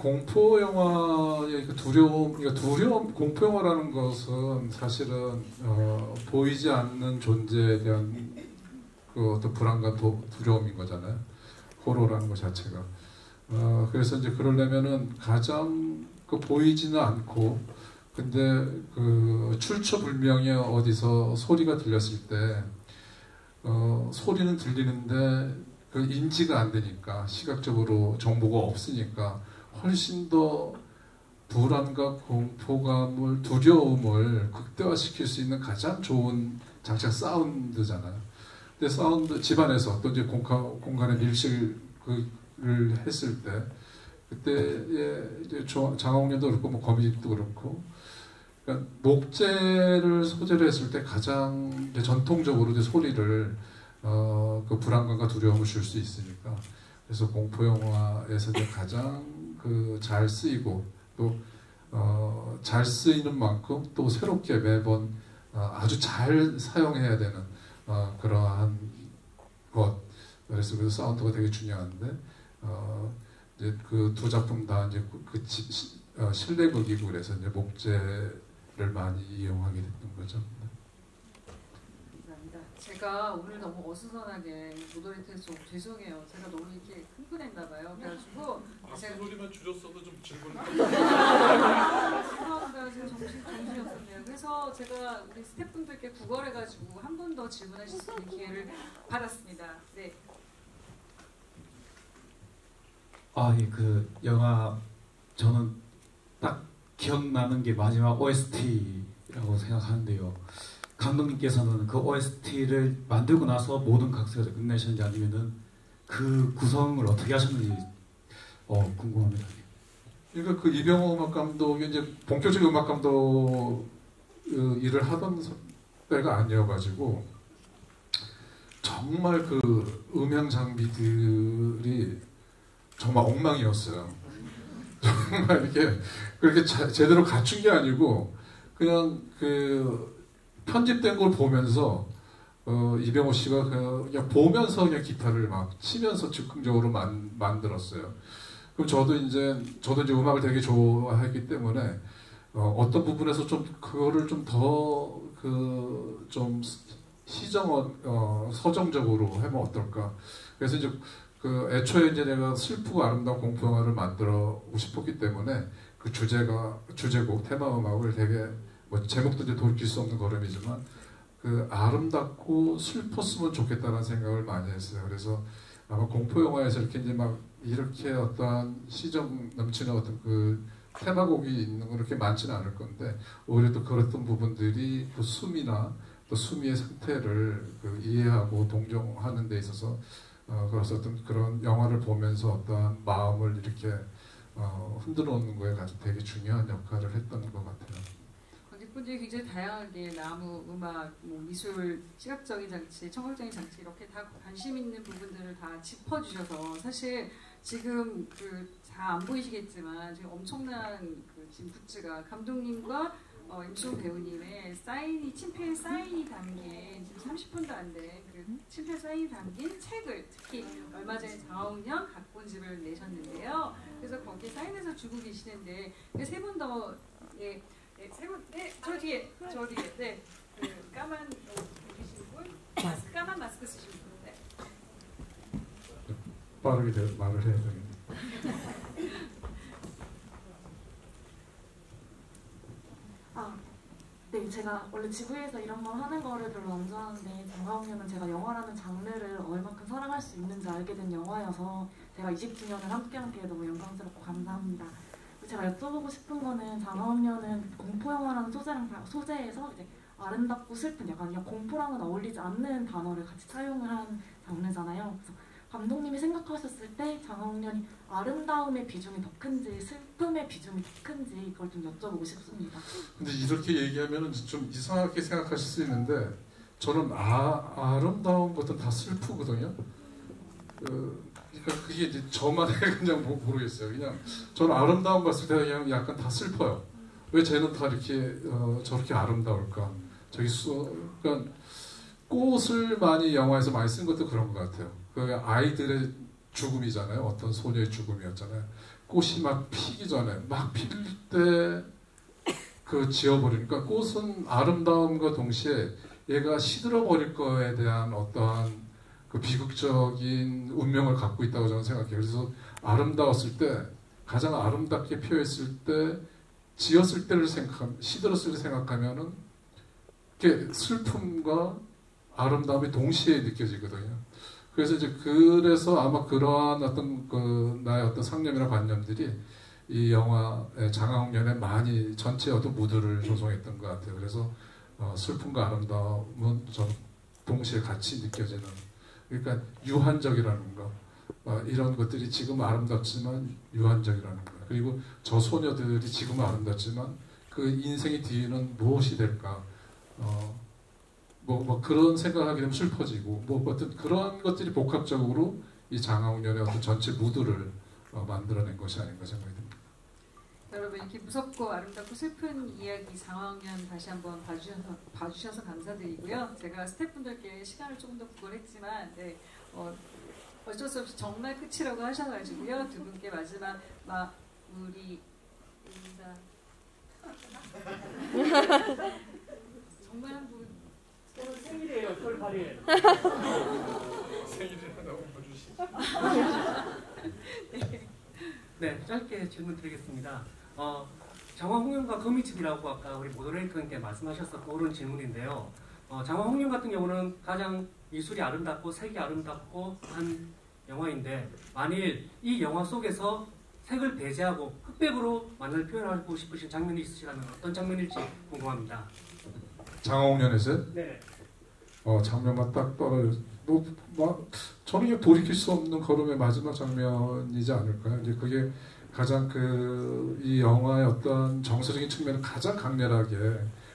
공포 영화의 두려움, 공포 영화라는 것은 사실은 보이지 않는 존재에 대한 어떤 불안과 두려움인 거잖아요. 호러라는 것 자체가. 그래서 이제 그러려면은 가장 보이지는 않고 근데 출처불명의 어디서 소리가 들렸을 때 소리는 들리는데 그 인지가 안 되니까 시각적으로 정보가 없으니까 훨씬 더 불안과 공포감을 두려움을 극대화시킬 수 있는 가장 좋은 장치가 사운드잖아요. 근데 사운드 집안에서 또 이제 공간에 밀실을 했을 때 그때 이제 장화홍련도 그렇고 뭐 거미집도 그렇고 그러니까 목재를 소재로 했을 때 가장 이제 전통적으로 이제 소리를 그 불안감과 두려움을 줄 수 있으니까 그래서 공포 영화에서 이제 가장 그 잘 쓰이고 또 잘 쓰이는 만큼 또 새롭게 매번 아주 잘 사용해야 되는 그러한 것 그래서 사운드가 되게 중요한데 이제 그 두 작품 다 이제 실내극이고 그래서 이제 목재를 많이 이용하게 됐던 거죠. 감사합니다. 제가 오늘 너무 어수선하게 모더레이터해서 죄송해요. 제가 너무 이렇게 흥분했나봐요. 그래가지고 제가 소리만 줄였어도 좀 질문. 죄송합니다. 지금 정신이 없었네요. 그래서 제가 우리 스태프분들께 구걸해가지고 한 번 더 질문하실 수 있는 기회를 받았습니다. 네. 예, 그 영화 저는 딱 기억나는 게 마지막 OST라고 생각하는데요. 감독님께서는 그 OST를 만들고 나서 모든 각색을 끝내셨는지 아니면은 그 구성을 어떻게 하셨는지 궁금합니다. 그러니까 그 이병호 음악 감독이 이제 본격적인 음악 감독 일을 하던 때가 아니어가지고 정말 그 음향 장비들이 정말 엉망이었어요. 정말 이렇게 그렇게 제대로 갖춘 게 아니고 그냥 그 편집된 걸 보면서 이병호 씨가 그냥 보면서 그냥 기타를 막 치면서 즉흥적으로 만들었어요. 그럼 저도 이제 음악을 되게 좋아했기 때문에 어떤 부분에서 좀 그거를 좀 더 좀 서정적으로 하면 어떨까. 그래서 이제 그 애초에 이제 내가 슬프고 아름다운 공포 영화를 만들고 싶었기 때문에 그 주제곡 테마 음악을 되게 뭐 제목도 이제 돌이킬 수 없는 걸음이지만 그 아름답고 슬펐으면 좋겠다는 생각을 많이 했어요. 그래서 아마 공포 영화에서 이렇게 이제 막 이렇게 어떠한 시정 넘치는 어떤 그 테마곡이 있는 건 그렇게 많지는 않을 건데 오히려 또 그랬던 부분들이 그 숨이나 또 수미의 상태를 그 이해하고 동정하는 데 있어서 그래서 어떤 그런 영화를 보면서 어떠한 마음을 이렇게 흔들어 놓는 거에 되게 중요한 역할을 했던 것 같아요. 관객분들이 굉장히 다양하게 나무, 음악, 뭐 미술, 시각적인 장치, 청각적인 장치 이렇게 다 관심 있는 부분들을 다 짚어주셔서 사실 지금 그 다 안 보이시겠지만 지금 엄청난 그 지금 굿즈가 감독님과 임수홍 배우님의 사인이 친필 사인이 담긴 지금 30분도 안 된 그 친필 사인이 담긴 책을 특히 얼마 전에 장화홍련 각본집을 내셨는데요. 그래서 거기에 사인해서 주고 계시는데 세 분 더 예. 네, 세 분, 네, 저 뒤에, 네, 그 까만 옷 입으신 분, 까만 마스크 쓰신 분, 네. 빠르게 말을 해야 되겠네. 네, 제가 원래 지구에서 이런 걸 하는 거를 별로 안 좋아하는데 장화홍련은 제가 영화라는 장르를 얼마큼 사랑할 수 있는지 알게 된 영화여서 제가 20주년을 함께한 게 너무 영광스럽고 감사합니다. 제가 여쭤보고 싶은 거는 장화홍련은 공포 영화라는 소재에서 이제 아름답고 슬픈 약간 그냥 공포랑은 어울리지 않는 단어를 같이 사용을 한 장르잖아요. 그래서 감독님이 생각하셨을 때 장화홍련이 아름다움의 비중이 더 큰지 슬픔의 비중이 더 큰지 이걸 좀 여쭤보고 싶습니다. 근데 이렇게 얘기하면 좀 이상하게 생각하실 수 있는데 저는 아름다운 것도 다 슬프거든요. 그러니까 그게 이제 저만의 그냥 모르겠어요. 그냥 저는 아름다운 거 봤을 때 그냥 약간 다 슬퍼요. 왜 쟤는 다 이렇게 저렇게 아름다울까? 그러니까 꽃을 많이 영화에서 많이 쓴 것도 그런 것 같아요. 그 아이들의 죽음이잖아요. 어떤 소녀의 죽음이었잖아요. 꽃이 막 피기 전에 막 필 때 그 지어버리니까 꽃은 아름다움과 동시에 얘가 시들어 버릴 거에 대한 어떠한 그 비극적인 운명을 갖고 있다고 저는 생각해요. 그래서 아름다웠을 때 가장 아름답게 표했을 때 지었을 때를 시들었을 때 생각하면은 이게 슬픔과 아름다움이 동시에 느껴지거든요. 그래서 이제 그래서 아마 그러한 어떤 그 나의 어떤 상념이나 관념들이 이 영화의 장화홍련에 많이 전체 어떤 무드를 조성했던 것 같아요. 그래서 슬픔과 아름다움은 좀 동시에 같이 느껴지는, 그러니까 유한적이라는 거, 이런 것들이 지금 아름답지만 유한적이라는 거. 그리고 저 소녀들이 지금은 아름답지만 그 인생의 뒤에는 무엇이 될까? 뭐 그런 생각을 하게 되면 슬퍼지고, 뭐 어떤 그런 것들이 복합적으로 이 장화홍련의 어떤 전체 무드를 만들어낸 것이 아닌가 생각이 듭니다. 여러분 이렇게 무섭고 아름답고 슬픈 이야기 장화홍련 다시 한번 봐주셔서 감사드리고요. 제가 스태프분들께 시간을 조금 더 구걸했지만 어쩔 수 없이 정말 끝이라고 하셔가지고요. 두 분께 마지막 우리 인사 정말 한 분 오늘 생일이에요. 9월 8일. 생일이라고 봐주시죠. 네, 짧게 질문 드리겠습니다. 장화홍련과 거미집이라고 아까 우리 모더레이터님께 말씀하셔서 떠오른 질문인데요. 장화홍련 같은 경우는 가장 미술이 아름답고 색이 아름답고 한 영화인데, 만일 이 영화 속에서 색을 배제하고 흑백으로 만화를 표현하고 싶으신 장면이 있으시다면 어떤 장면일지 궁금합니다. 장화홍련에서요? 네. 장면만 딱 떨어져. 저는 이게 돌이킬 수 없는 걸음의 마지막 장면이지 않을까요? 이제 그게 가장 이 영화의 어떤 정서적인 측면을 가장 강렬하게,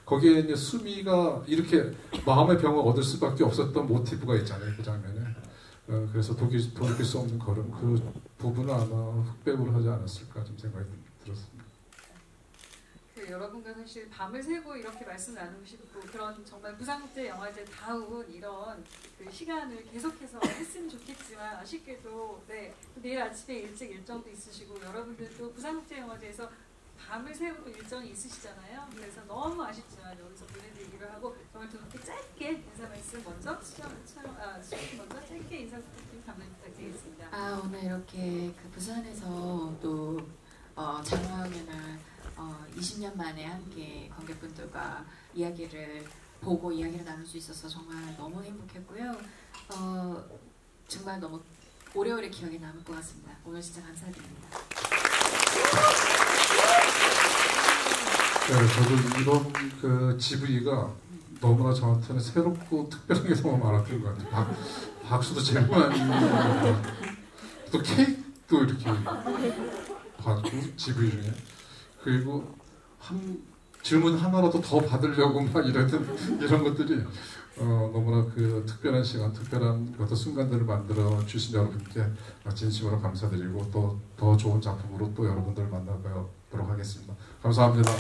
거기에 이제 수미가 이렇게 마음의 병을 얻을 수밖에 없었던 모티브가 있잖아요, 그 장면에. 그래서 돌이킬 수 없는 걸음, 그 부분은 아마 흑백으로 하지 않았을까 좀 생각이 들었습니다. 여러분과 사실 밤을 새고 이렇게 말씀 나누고 싶고, 그런 정말 부산국제 영화제 다운 이런 그 시간을 계속해서 했으면 좋겠지만, 아쉽게도 내일 아침에 일찍 일정도 있으시고, 여러분들도 부산국제 영화제에서 밤을 새고 일정이 있으시잖아요. 그래서 너무 아쉽지만 여기서 보내드리기로 하고, 정말 두 분께 짧게 인사 말씀 먼저 수정 먼저 짧게 인사 부탁드리겠습니다. 오늘 이렇게 그 부산에서 또 장화홍련을 20년 만에 함께 관객분들과 이야기를 보고 이야기를 나눌 수 있어서 정말 너무 행복했고요. 정말 너무 오래오래 기억에 남을 것 같습니다. 오늘 진짜 감사드립니다. 네, 저도 이번 그 GV가 너무나 저한테는 새롭고 특별한 게 너무 많았던 것 같아요. 박수도 제일 많이, 또 케이크도 이렇게 받고 GV 중에, 그리고 질문 하나라도 더 받으려고 막 이런 것들이 너무나 그 특별한 시간, 특별한 어떤 순간들을 만들어 주신 여러분께 진심으로 감사드리고, 또 더 좋은 작품으로 또 여러분들을 만나보도록 하겠습니다. 감사합니다.